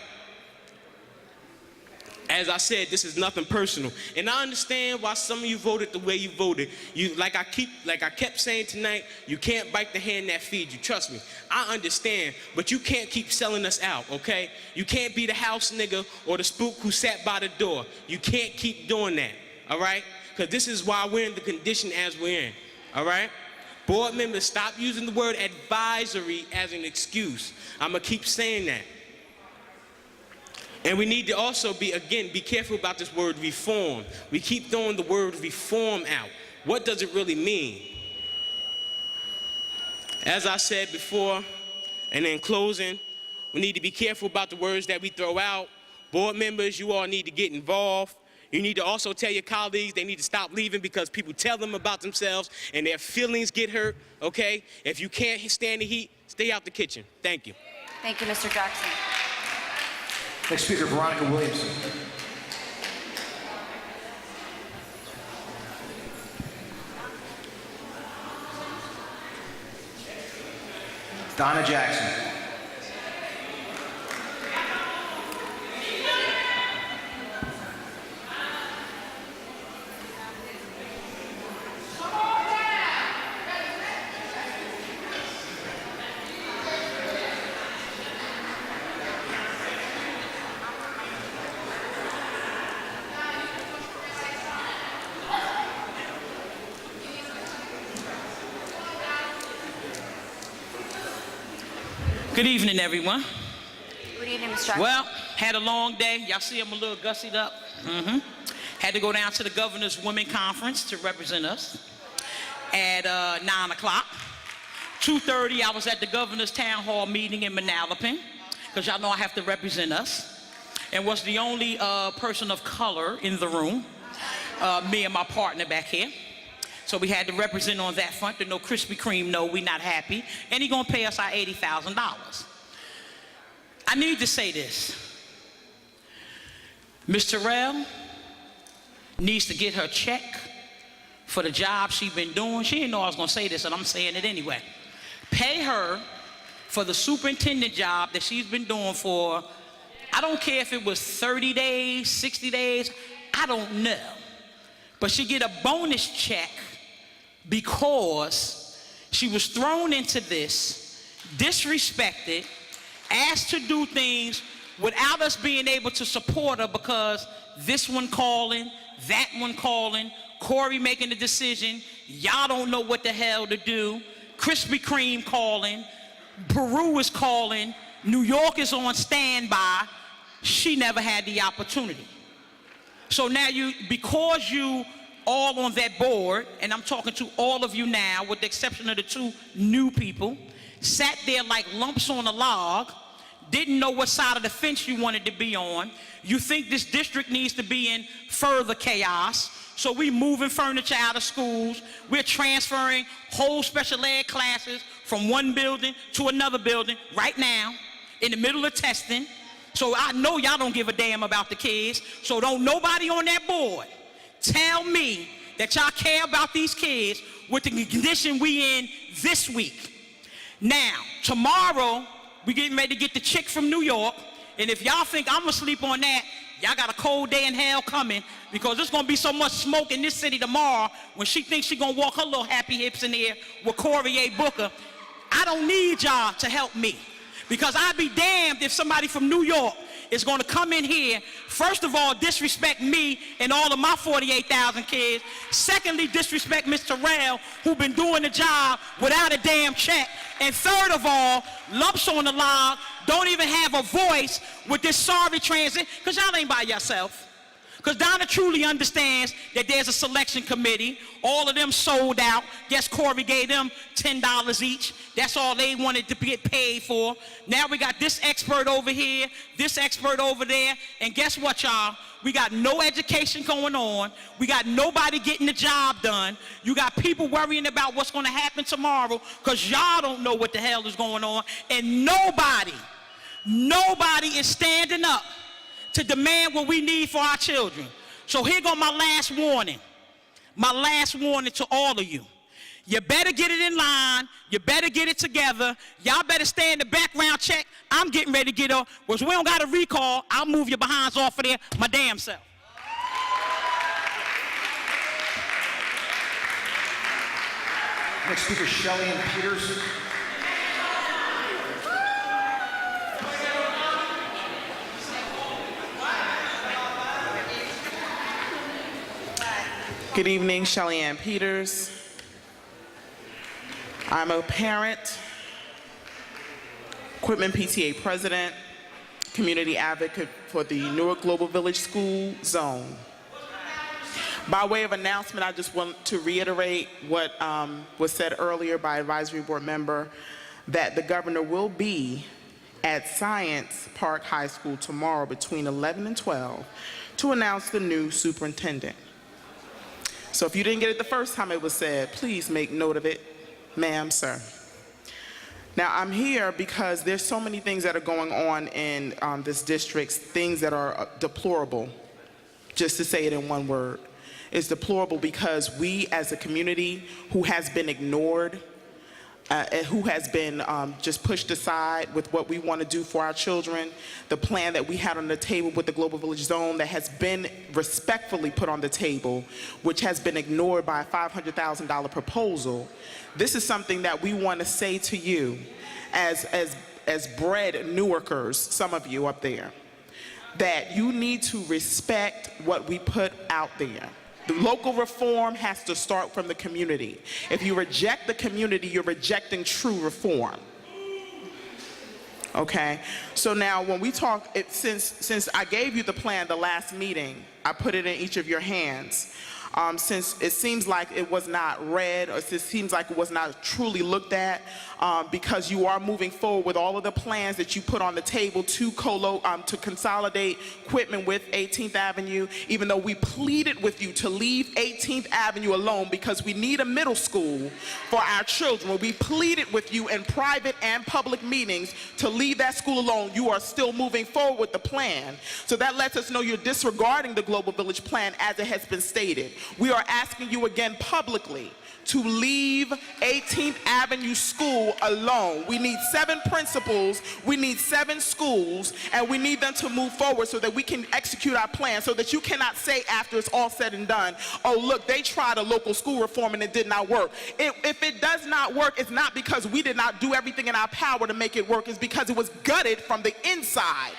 As I said, this is nothing personal. And I understand why some of you voted the way you voted. Like I kept saying tonight, you can't bite the hand that feeds you. Trust me, I understand, but you can't keep selling us out, okay? You can't be the house nigga or the spook who sat by the door. You can't keep doing that, all right? Because this is why we're in the condition as we're in, all right? Board members, stop using the word advisory as an excuse. I'm gonna keep saying that. And we need to also be careful about this word reform. We keep throwing the word reform out. What does it really mean? As I said before, and in closing, we need to be careful about the words that we throw out. Board members, you all need to get involved. You need to also tell your colleagues they need to stop leaving because people tell them about themselves and their feelings get hurt, okay? If you can't stand the heat, stay out the kitchen. Thank you. Thank you, Mr. Jackson. Next speaker, Veronica Williamson. Donna Jackson. Good evening, everyone. Good evening, Mr. Jackson. Well, had a long day. Y'all see I'm a little gussied up. Had to go down to the Governor's Women Conference to represent us at 9 o'clock. 2:30, I was at the Governor's Town Hall meeting in Manalapan, because y'all know I have to represent us, and was the only person of color in the room, me and my partner back here. So we had to represent on that front. No Krispy Kreme, no, we not happy. And he gonna pay us our $80,000. I need to say this. Ms. Terrell needs to get her check for the job she been doing. She didn't know I was gonna say this, and I'm saying it anyway. Pay her for the superintendent job that she's been doing for, I don't care if it was 30 days, 60 days, I don't know. But she get a bonus check because she was thrown into this, disrespected, asked to do things without us being able to support her, because this one calling, that one calling, Corey making the decision, y'all don't know what the hell to do, Krispy Kreme calling, Peru is calling, New York is on standby. She never had the opportunity. So now because you all on that board, and I'm talking to all of you now, with the exception of the two new people, sat there like lumps on a log, didn't know what side of the fence you wanted to be on. You think this district needs to be in further chaos, so we moving furniture out of schools, we're transferring whole special ed classes from one building to another building right now, in the middle of testing. So I know y'all don't give a damn about the kids, so don't nobody on that board tell me that y'all care about these kids with the condition we in this week. Now, tomorrow, we getting ready to get the chick from New York, and if y'all think I'm gonna sleep on that, y'all got a cold day in hell coming, because there's gonna be so much smoke in this city tomorrow when she thinks she gonna walk her little happy hips in here with Corey A. Booker. I don't need y'all to help me, because I'd be damned if somebody from New York is going to come in here, first of all, disrespect me and all of my 48,000 kids. Secondly, disrespect Mr. Terrell, who been doing the job without a damn check. And third of all, lumps on the log, don't even have a voice with this sorry transit, because y'all ain't by yourself. Because Donna truly understands that there's a selection committee. All of them sold out. Guess Corey gave them $10 each. That's all they wanted to get paid for. Now we got this expert over here, this expert over there, and guess what, y'all? We got no education going on. We got nobody getting the job done. You got people worrying about what's going to happen tomorrow because y'all don't know what the hell is going on, and nobody is standing up to demand what we need for our children. So here go my last warning to all of you. You better get it in line. You better get it together. Y'all better stay in the background check. I'm getting ready to get up. Because we don't got a recall, I'll move your behinds off of there my damn self. Next speaker, Shelley Ann Peters. Good evening, Shelley Ann Peters. I'm a parent, Equipment PTA president, community advocate for the Newark Global Village School Zone. By way of announcement, I just want to reiterate what was said earlier by advisory board member, that the governor will be at Science Park High School tomorrow between 11 and 12 to announce the new superintendent. So if you didn't get it the first time it was said, please make note of it, ma'am, sir. Now, I'm here because there's so many things that are going on in this district, things that are deplorable, just to say it in one word. It's deplorable because we as a community who has been ignored, who has been just pushed aside with what we want to do for our children, the plan that we had on the table with the Global Village Zone that has been respectfully put on the table, which has been ignored by a $500,000 proposal. This is something that we want to say to you as bred Newarkers, some of you up there, that you need to respect what we put out there. The local reform has to start from the community. If you reject the community, you're rejecting true reform. Okay? So now when we talk, since I gave you the plan the last meeting, I put it in each of your hands. Since it seems like it was not read, or it seems like it was not truly looked at, because you are moving forward with all of the plans that you put on the table to consolidate equipment with 18th Avenue, even though we pleaded with you to leave 18th Avenue alone because we need a middle school for our children. We pleaded with you in private and public meetings to leave that school alone. You are still moving forward with the plan. So that lets us know you're disregarding the Global Village Plan as it has been stated. We are asking you again publicly to leave 18th Avenue School alone. We need 7 principals, we need 7 schools, and we need them to move forward so that we can execute our plan, so that you cannot say after it's all said and done, oh look, they tried a local school reform and it did not work. If it does not work, it's not because we did not do everything in our power to make it work, it's because it was gutted from the inside.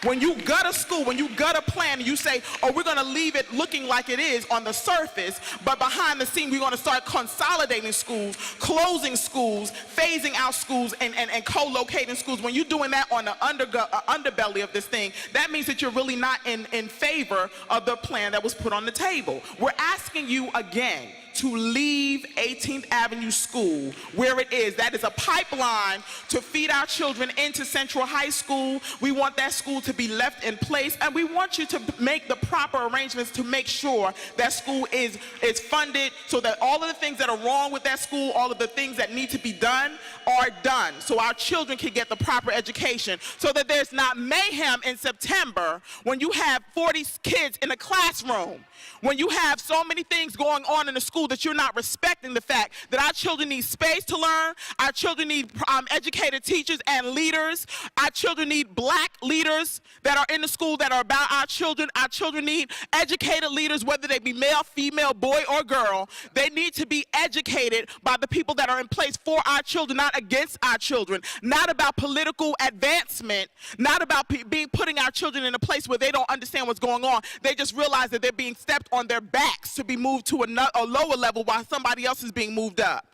When you gut a school, when you gut a plan, and you say, oh, we're going to leave it looking like it is on the surface, but behind the scene, we're going to start consolidating schools, closing schools, phasing out schools, and co-locating schools. When you're doing that on the underbelly of this thing, that means that you're really not in favor of the plan that was put on the table. We're asking you again to leave 18th Avenue School where it is. That is a pipeline to feed our children into Central High School. We want that school to be left in place, and we want you to make the proper arrangements to make sure that school is funded so that all of the things that are wrong with that school, all of the things that need to be done are done, so our children can get the proper education, so that there's not mayhem in September when you have 40 kids in a classroom, when you have so many things going on in the school that you're not respecting the fact that our children need space to learn, our children need educated teachers and leaders, our children need black leaders that are in the school that are about our children need educated leaders, whether they be male, female, boy, or girl. They need to be educated by the people that are in place for our children, not against our children, not about political advancement, not about putting our children in a place where they don't understand what's going on. They just realize that they're being stepped on their backs to be moved to a lower level while somebody else is being moved up.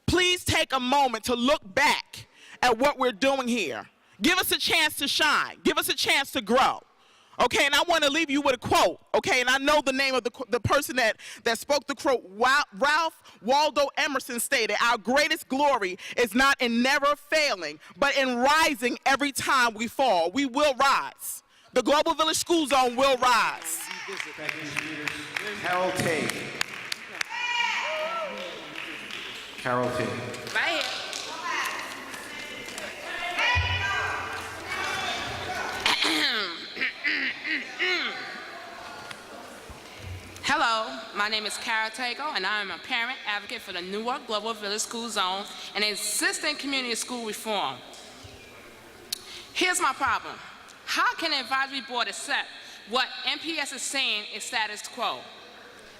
Please take a moment to look back at what we're doing here. Give us a chance to shine. Give us a chance to grow. Okay, and I want to leave you with a quote, okay, and I know the name of the person that spoke the quote. Ralph Waldo Emerson stated, our greatest glory is not in never failing, but in rising every time we fall. We will rise. The Global Village School Zone will rise. Carol Tate. Carol Tate. Right here. Hello, my name is Carol Tago, and I am a parent advocate for the Newark Global Village School Zone and assisting community school reform. Here's my problem. How can the advisory board accept what NPS is saying is status quo?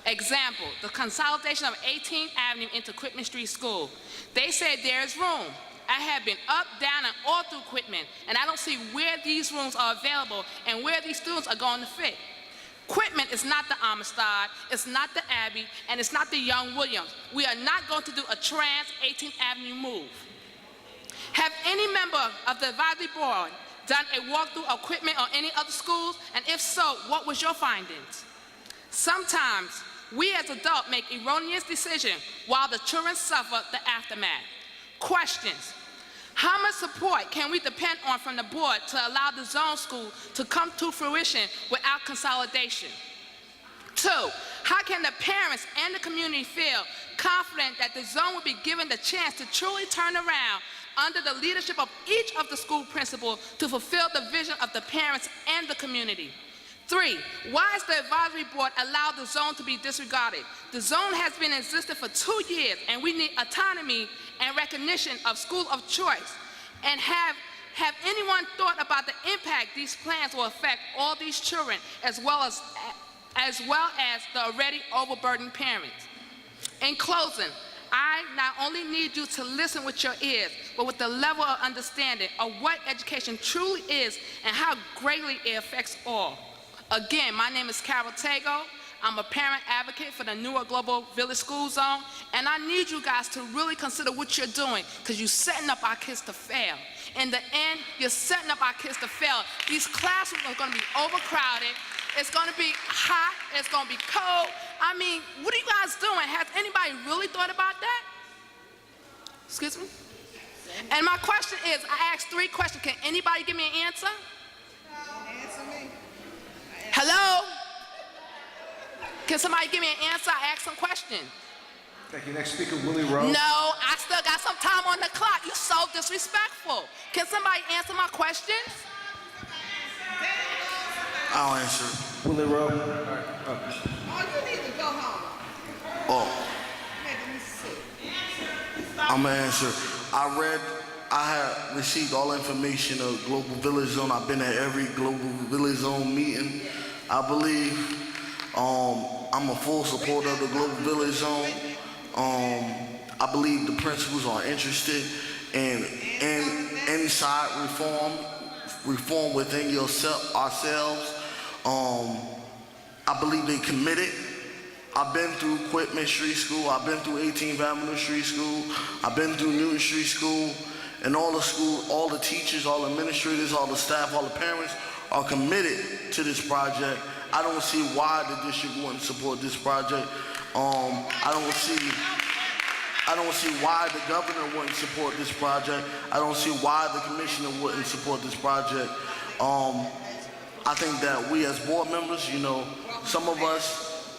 Example, the consolidation of 18th Avenue into Quitman Street School. They said there's room. I have been up, down, and all through Quitman, and I don't see where these rooms are available and where these students are going to fit. Quitman is not the Amistad, it's not the Abbey, and it's not the Young Williams. We are not going to do a trans 18th Avenue move. Have any member of the advisory board done a walkthrough of Quitman or any other schools? And if so, what was your findings? Sometimes we as adults make erroneous decisions while the children suffer the aftermath. Questions. How much support can we depend on from the board to allow the zone school to come to fruition without consolidation? 2, how can the parents and the community feel confident that the zone will be given the chance to truly turn around under the leadership of each of the school principals to fulfill the vision of the parents and the community. 3, why is the advisory board allowed the zone to be disregarded? The zone has been in existence for 2 years, and we need autonomy and recognition of school of choice. And have anyone thought about the impact these plans will affect all these children, as well as the already overburdened parents? In closing, I not only need you to listen with your ears, but with the level of understanding of what education truly is and how greatly it affects all. Again, my name is Carol Tago. I'm a parent advocate for the Newark Global Village School Zone, and I need you guys to really consider what you're doing, because you're setting up our kids to fail. In the end, you're setting up our kids to fail. These classrooms are going to be overcrowded. It's going to be hot. It's going to be cold. I mean, what are you guys doing? Has anybody really thought about that? Excuse me? And my question is, I asked 3 questions. Can anybody give me an answer? Answer me. Hello? Can somebody give me an answer? I asked some questions. Thank you. Next speaker, Willie Rowe. No, I still got some time on the clock. You're so disrespectful. Can somebody answer my questions? I'll answer. Willie Rowe. Oh, you need to go home. Oh, I'm gonna answer. I have received all information of Global Village Zone. I've been at every Global Village Zone meeting. I believe I'm a full supporter of the Global Village Zone. I believe the principals are interested in inside reform within ourselves. I believe they committed. I've been through Quitman Street School. I've been through 18th Avenue Street School. I've been through Newton Street School. And all the teachers, all the administrators, all the staff, all the parents are committed to this project. I don't see why the district wouldn't support this project. I don't see why the governor wouldn't support this project. I don't see why the commissioner wouldn't support this project. I think that we as board members, some of us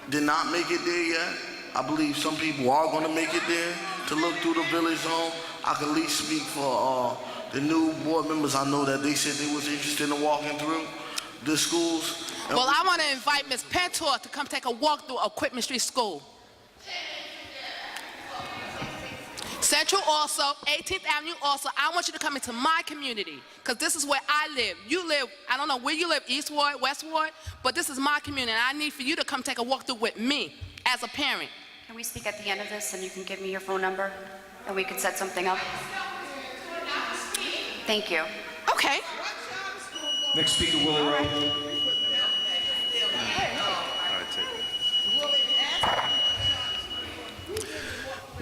did not make it there yet. I believe some people are going to make it there to look through the village zone. I can at least speak for the new board members. I know that they said they was interested in walking through the schools. Well, I want to invite Ms. Pentor to come take a walk through of Quitman Street School. Central also, 18th Avenue also. I want you to come into my community, because this is where I live. You live, I don't know where you live, East Ward, West Ward, but this is my community, and I need for you to come take a walk through with me as a parent. Can we speak at the end of this and you can give me your phone number and we could set something up? Thank you. Okay. Next speaker, Willie Rowe.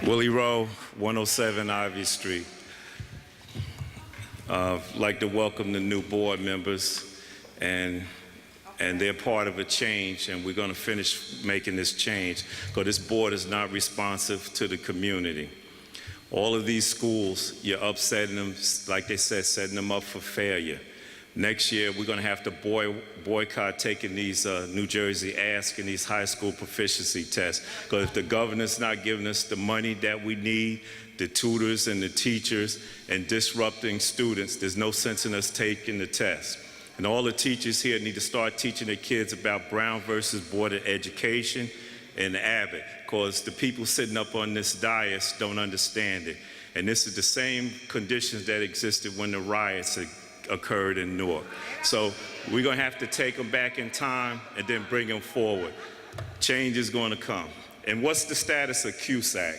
Willie Rowe, 107 Ivy Street. I'd like to welcome the new board members, and they're part of a change, and we're going to finish making this change, because this board is not responsive to the community. All of these schools, you're upsetting them, like they said, setting them up for failure. Next year, we're going to have to boycott taking these New Jersey ASK and these high school proficiency tests. Because if the governor's not giving us the money that we need, the tutors and the teachers, and disrupting students, there's no sense in us taking the test. And all the teachers here need to start teaching their kids about Brown versus Board of Education and Abbott, because the people sitting up on this dais don't understand it. And this is the same conditions that existed when the riots occurred in Newark. So we're going to have to take them back in time and then bring them forward. Change is going to come. And what's the status of CUSAC?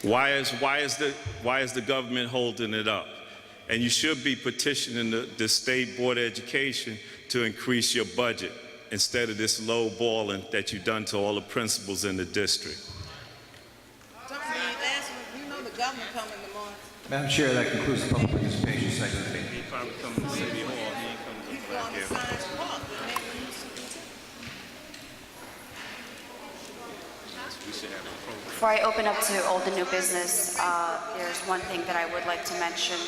Why is the government holding it up? And you should be petitioning the State Board of Education to increase your budget instead of this low balling that you've done to all the principals in the district. Madam Chair, that concludes the public participation segment. Before I open up to old and new business, there's one thing that I would like to mention.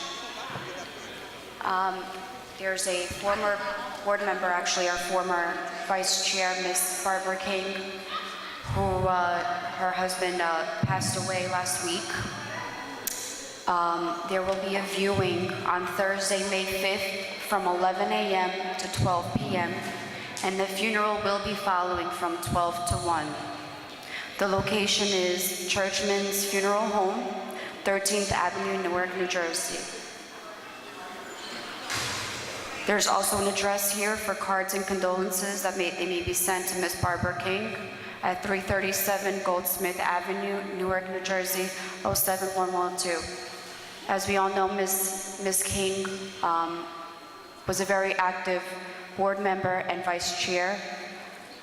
There's a former board member, actually our former vice chair, Miss Barbara King, who her husband passed away last week. There will be a viewing on Thursday, May 5th from 11 a.m. to 12 p.m. and the funeral will be following from 12 to 1. The location is Churchman's Funeral Home, 13th Avenue, Newark, New Jersey. There's also an address here for cards and condolences that may be sent to Miss Barbara King at 337 Goldsmith Avenue, Newark, New Jersey, 07112. As we all know, Miss King was a very active board member and vice chair.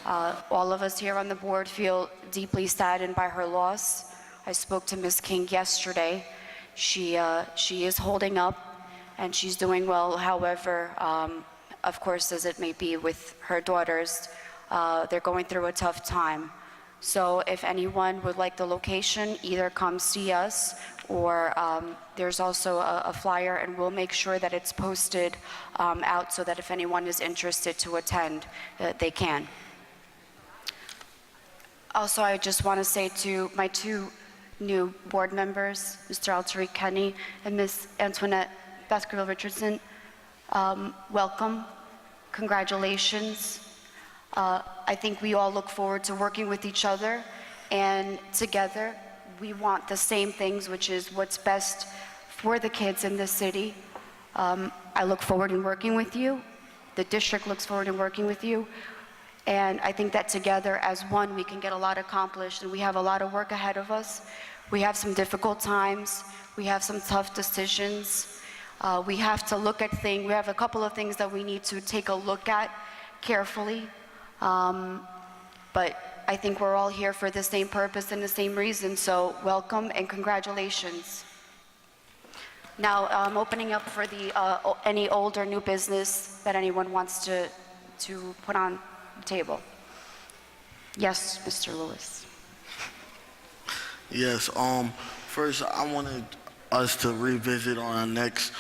All of us here on the board feel deeply saddened by her loss. I spoke to Miss King yesterday. She is holding up and she's doing well. However, of course, as it may be with her daughters, they're going through a tough time. So if anyone would like the location, either come see us or there's also a flyer, and we'll make sure that it's posted out so that if anyone is interested to attend, they can. Also, I just want to say to my two new board members, Mr. Altariq Kenny and Ms. Antoinette Baskerville-Richardson, welcome, congratulations. I think we all look forward to working with each other, and together we want the same things, which is what's best for the kids in the city. I look forward in working with you. The district looks forward in working with you. And I think that together as one, we can get a lot accomplished, and we have a lot of work ahead of us. We have some difficult times. We have some tough decisions. We have to look at things. We have a couple of things that we need to take a look at carefully. But I think we're all here for the same purpose and the same reason, so welcome and congratulations. Now, I'm opening up for any old or new business that anyone wants to put on the table. Yes, Mr. Lewis. Yes, first I wanted us to revisit on our next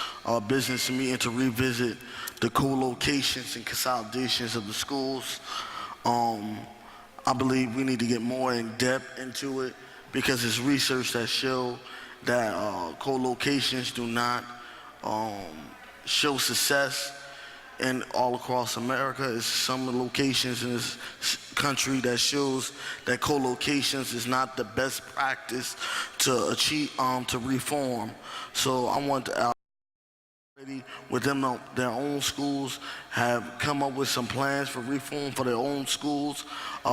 business meeting to revisit the co-locations and consolidations of the schools. I believe we need to get more in depth into it because there's research that show that co-locations do not show success in all across America. It's some locations in this country that shows that co-locations is not the best practice to achieve, to reform. So I want to within their own schools have come up with some plans for reform for their own schools.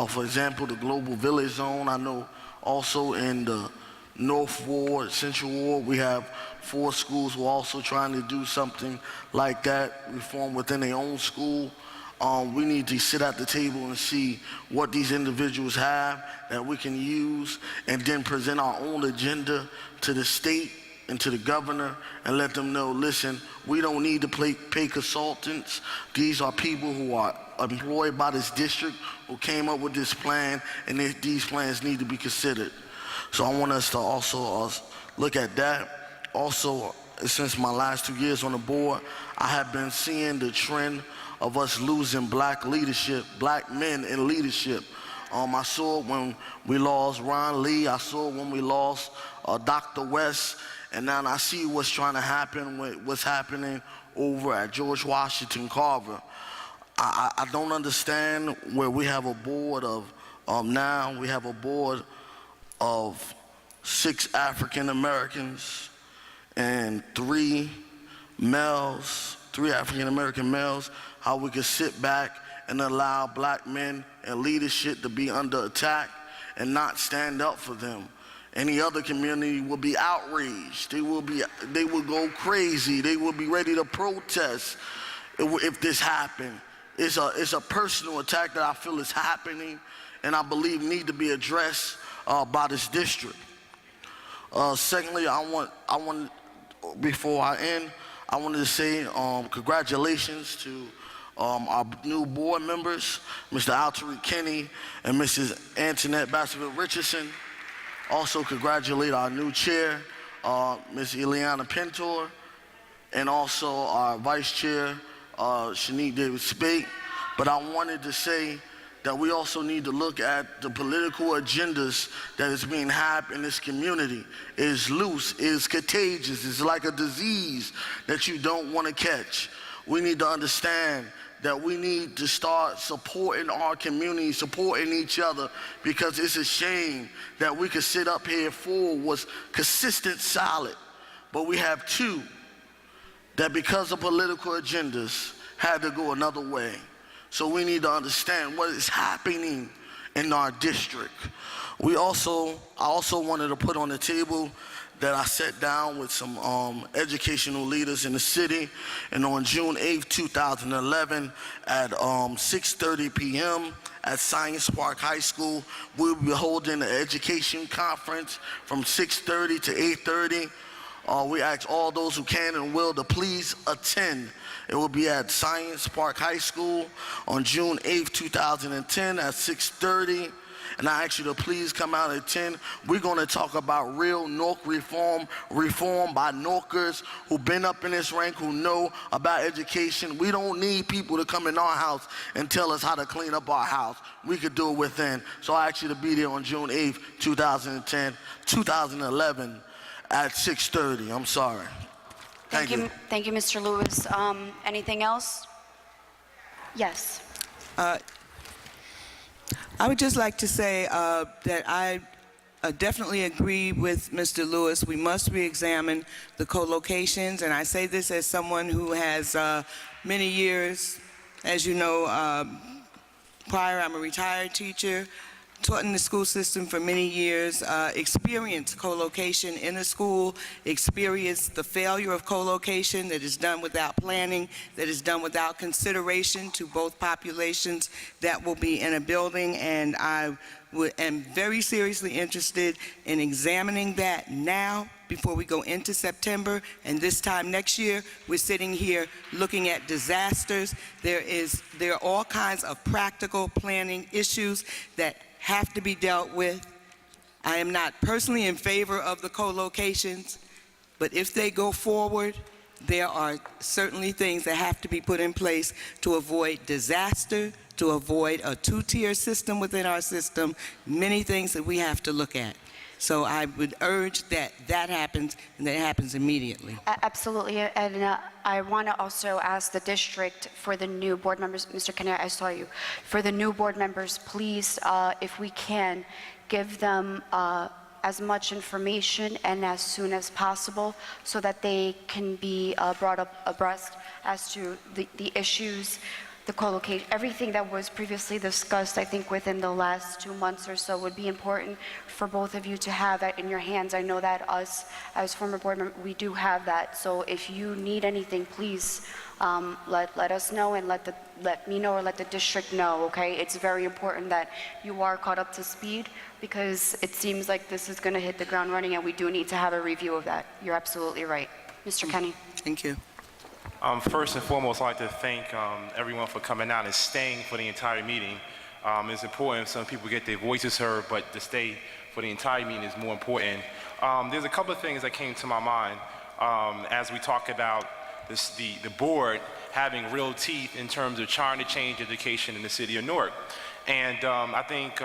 For example, the Global Village Zone. I know also in the North Ward, Central Ward, we have 4 schools who are also trying to do something like that, reform within their own school. We need to sit at the table and see what these individuals have that we can use and then present our own agenda to the state and to the governor and let them know, listen, we don't need to pay consultants. These are people who are employed by this district who came up with this plan, and these plans need to be considered. So I want us to also look at that. Also, since my last 2 years on the board, I have been seeing the trend of us losing black leadership, black men in leadership. I saw it when we lost Ron Lee. I saw it when we lost Dr. West. And now I see what's trying to happen with what's happening over at George Washington Carver. I don't understand where we have a board of, now we have a board of 6 African Americans and 3 males, 3 African American males, how we could sit back and allow black men in leadership to be under attack and not stand up for them. Any other community will be outraged. They will go crazy. They will be ready to protest if this happened. It's a personal attack that I feel is happening, and I believe need to be addressed by this district. Secondly, before I end, I wanted to say congratulations to our new board members, Mr. Altariq Kenny and Mrs. Antoinette Baskerville-Richardson. Also congratulate our new chair, Ms. Ileana Pintor, and also our vice chair, Shanique Davis-Spake. But I wanted to say that we also need to look at the political agendas that is being had in this community. It is loose, it is contagious, it's like a disease that you don't want to catch. We need to understand that we need to start supporting our community, supporting each other, because it's a shame that we could sit up here. 4 was consistent, solid, but we have 2 that because of political agendas had to go another way. So we need to understand what is happening in our district. I also wanted to put on the table that I sat down with some educational leaders in the city, and on June 8th, 2011, at 6:30 p.m. at Science Park High School, we'll be holding an education conference from 6:30 to 8:30. We ask all those who can and will to please attend. It will be at Science Park High School on June 8th, 2010 at 6:30. And I ask you to please come out at 10. We're going to talk about real Newark reform by Newarkers who've been up in this rank, who know about education. We don't need people to come in our house and tell us how to clean up our house. We could do it within. So I ask you to be there on June 8th, 2011 at 6:30. I'm sorry. Thank you. Thank you, Mr. Lewis. Anything else? Yes. I would just like to say that I definitely agree with Mr. Lewis. We must re-examine the co-locations, and I say this as someone who has many years, as you know, prior, I'm a retired teacher, taught in the school system for many years, experienced co-location in a school, experienced the failure of co-location that is done without planning, that is done without consideration to both populations that will be in a building, and I am very seriously interested in examining that now before we go into September, and this time next year, we're sitting here looking at disasters. There are all kinds of practical planning issues that have to be dealt with. I am not personally in favor of the co-locations, but if they go forward, there are certainly things that have to be put in place to avoid disaster, to avoid a 2-tier system within our system, many things that we have to look at. So I would urge that that happens, and that it happens immediately. Absolutely, and I want to also ask the district for the new board members, Mr. Kennedy, I saw you, for the new board members, please, if we can, give them as much information and as soon as possible so that they can be brought up abreast as to the issues, the co-location, everything that was previously discussed. I think within the last 2 months or so would be important for both of you to have that in your hands. I know that us, as former board members, we do have that. So if you need anything, please let us know, and let me know, or let the district know, okay? It's very important that you are caught up to speed, because it seems like this is going to hit the ground running, and we do need to have a review of that. You're absolutely right. Mr. Kenny. Thank you. First and foremost, I'd like to thank everyone for coming out and staying for the entire meeting. It's important some people get their voices heard, but to stay for the entire meeting is more important. There's a couple of things that came to my mind as we talk about the board having real teeth in terms of trying to change education in the city of Newark. And I think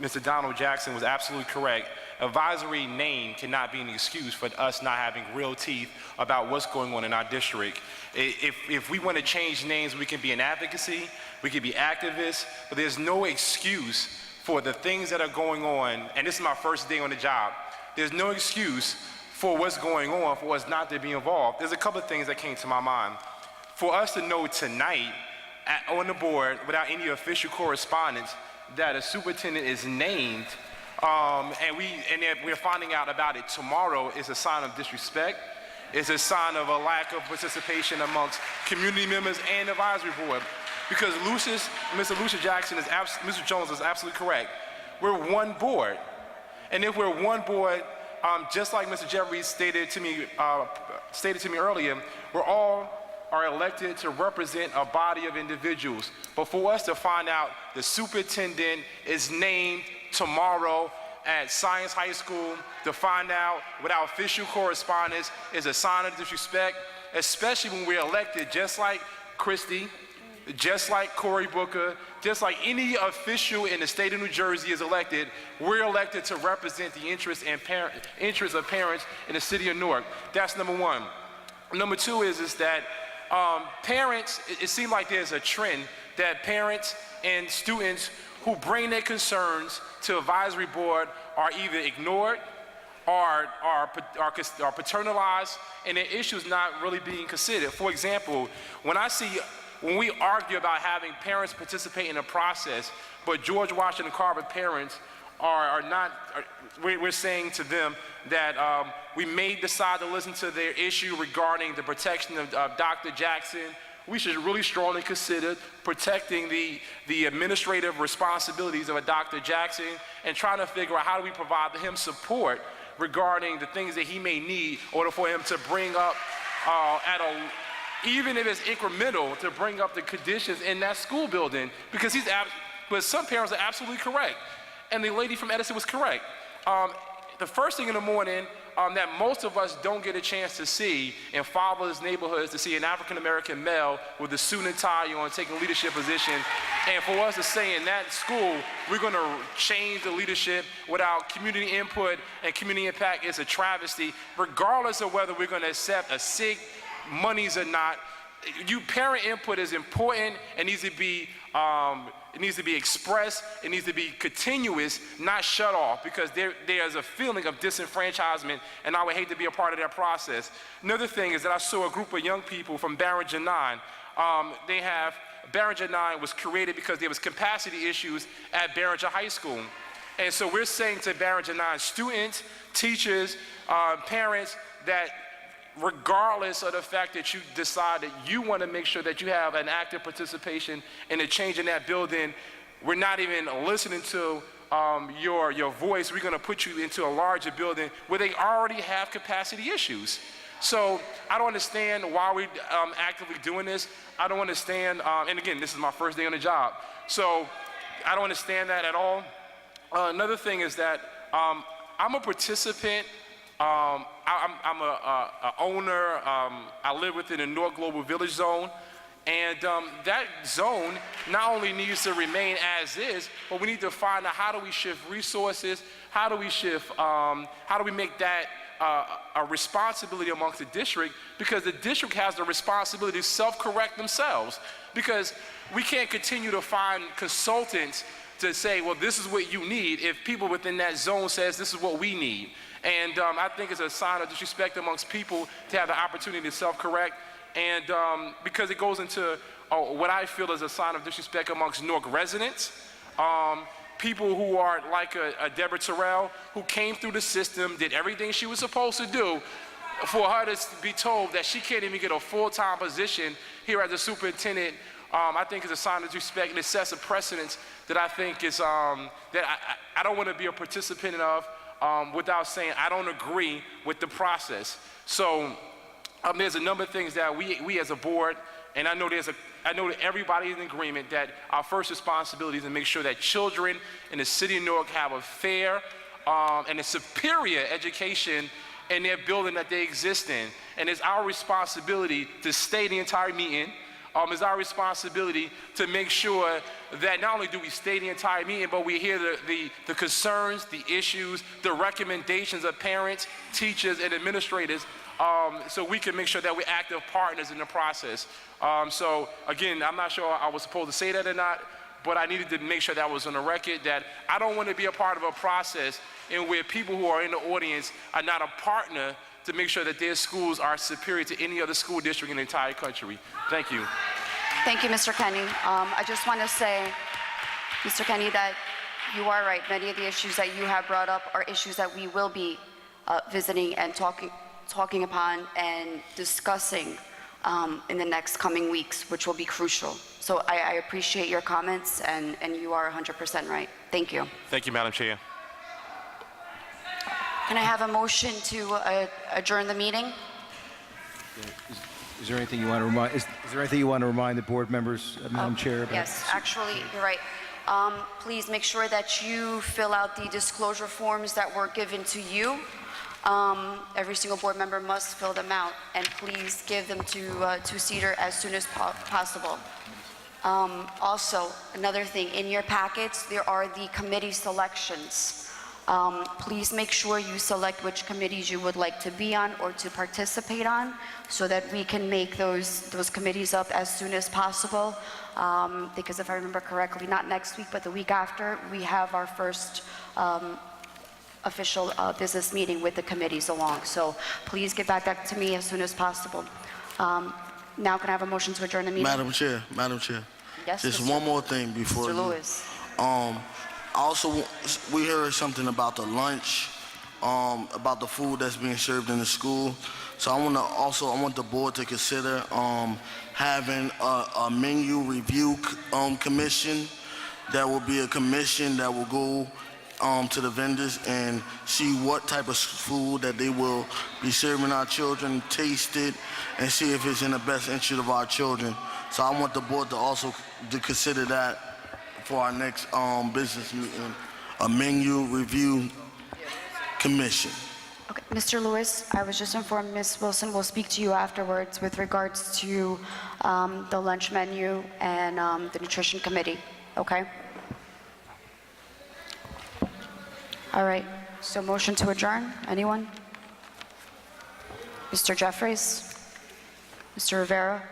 Mr. Donald Jackson was absolutely correct. Advisory name cannot be an excuse for us not having real teeth about what's going on in our district. If we want to change names, we can be an advocacy, we can be activists, but there's no excuse for the things that are going on, and this is my first day on the job. There's no excuse for what's going on for us not to be involved. There's a couple of things that came to my mind. For us to know tonight on the board, without any official correspondence, that a superintendent is named, and we're finding out about it tomorrow, is a sign of disrespect. It's a sign of a lack of participation amongst community members and advisory board. Because Mr. Lucius Jackson Mr. Jones is absolutely correct. We're one board, and if we're one board, just like Mr. Jeffries stated to me earlier, we're all are elected to represent a body of individuals. But for us to find out the superintendent is named tomorrow at Science High School, to find out without official correspondence, is a sign of disrespect, especially when we're elected, just like Christy, just like Cory Booker, just like any official in the state of New Jersey is elected, we're elected to represent the interests of parents in the city of Newark. That's number one. Number two is that parents, it seems like there's a trend that parents and students who bring their concerns to advisory board are either ignored or paternalized, and their issues not really being considered. For example, when we argue about having parents participate in the process, but George Washington Carver parents we're saying to them that we may decide to listen to their issue regarding the protection of Dr. Jackson. We should really strongly consider protecting the administrative responsibilities of a Dr. Jackson and trying to figure out how do we provide him support regarding the things that he may need in order for him to bring up even if it's incremental, to bring up the conditions in that school building, because but some parents are absolutely correct, and the lady from Edison was correct. The first thing in the morning that most of us don't get a chance to see in fatherless neighborhoods, to see an African-American male with a suit and tie on taking a leadership position, and for us to say in that school, we're gonna change the leadership without community input and community impact is a travesty, regardless of whether we're gonna accept a SIG monies or not. Parent input is important and needs to be expressed, it needs to be continuous, not shut off, because there's a feeling of disenfranchisement, and I would hate to be a part of that process. Another thing is that I saw a group of young people from Barringer 9. Barringer 9 was created because there was capacity issues at Barringer High School. And so we're saying to Barringer 9 students, teachers, parents, that regardless of the fact that you decide that you want to make sure that you have an active participation in the change in that building, we're not even listening to your voice. We're going to put you into a larger building where they already have capacity issues. So I don't understand why we're actively doing this. I don't understand, and again, this is my first day on the job, so I don't understand that at all. Another thing is that I'm a participant. I'm a owner. I live within the Newark Global Village Zone, and that zone not only needs to remain as is, but we need to find out how do we shift resources, how do we make that a responsibility amongst the district, because the district has the responsibility to self-correct themselves, because we can't continue to find consultants to say, well, this is what you need, if people within that zone says this is what we need. And I think it's a sign of disrespect amongst people to have the opportunity to self-correct, and because it goes into what I feel is a sign of disrespect amongst Newark residents, people who are like a Deborah Terrell, who came through the system, did everything she was supposed to do, for her to be told that she can't even get a full-time position here as a superintendent, I think is a sign of disrespect, and it sets a precedence that I think is, that I don't want to be a participant of, without saying I don't agree with the process. So there's a number of things that we as a board, and I know that everybody is in agreement that our first responsibility is to make sure that children in the city of Newark have a fair and a superior education in their building that they exist in. And it's our responsibility to stay the entire meeting. It's our responsibility to make sure that not only do we stay the entire meeting, but we hear the concerns, the issues, the recommendations of parents, teachers, and administrators, so we can make sure that we're active partners in the process. So again, I'm not sure I was supposed to say that or not, but I needed to make sure that was on the record, that I don't want to be a part of a process in where people who are in the audience are not a partner to make sure that their schools are superior to any other school district in the entire country. Thank you. Thank you, Mr. Kenny. I just want to say, Mr. Kenny, that you are right. Many of the issues that you have brought up are issues that we will be visiting and talking upon and discussing in the next coming weeks, which will be crucial. So I appreciate your comments, and you are 100% right. Thank you. Thank you, Madam Chair. Can I have a motion to adjourn the meeting? Is there anything you want to remind? Is there anything you want to remind the board members, Madam Chair? About? Yes, actually, you're right. Please make sure that you fill out the disclosure forms that were given to you. Every single board member must fill them out, and please give them to Cedar as soon as possible. Also, another thing, in your packets, there are the committee selections. Please make sure you select which committees you would like to be on or to participate on so that we can make those committees up as soon as possible. Because if I remember correctly, not next week, but the week after, we have our first official business meeting with the committees along. So please get back to me as soon as possible. Now can I have a motion to adjourn the meeting? Madam Chair. Yes, Just Mr. one more thing before Mr. you. Lewis. Also, we heard something about the lunch, about the food that's being served in the school. So I want the board to consider having a menu review commission. That will be a commission that will go to the vendors and see what type of food that they will be serving our children, taste it, and see if it's in the best interest of our children. So I want the board to also consider that for our next business meeting, a menu review commission. Okay, Mr. Lewis, I was just informed Ms. Wilson will speak to you afterwards with regards to the lunch menu and the nutrition committee, okay? All right, so motion to adjourn, anyone? Mr. Jeffries? Mr. Rivera?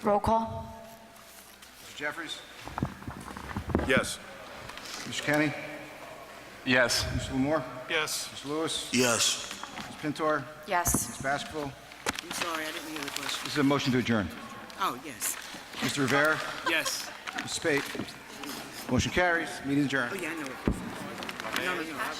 Roll call? Mr. Jeffries? Yes. Mr. Kenny? Yes. Mr. Lamore? Yes. Mr. Lewis? Yes. Ms. Pintor? Yes. Ms. Baskerville? I'm sorry, I didn't hear the question. This is a motion to adjourn. Oh, yes. Mr. Rivera? Yes. Mr. Spate? Motion carries. Meeting adjourned. Oh, yeah, I know it. No. I was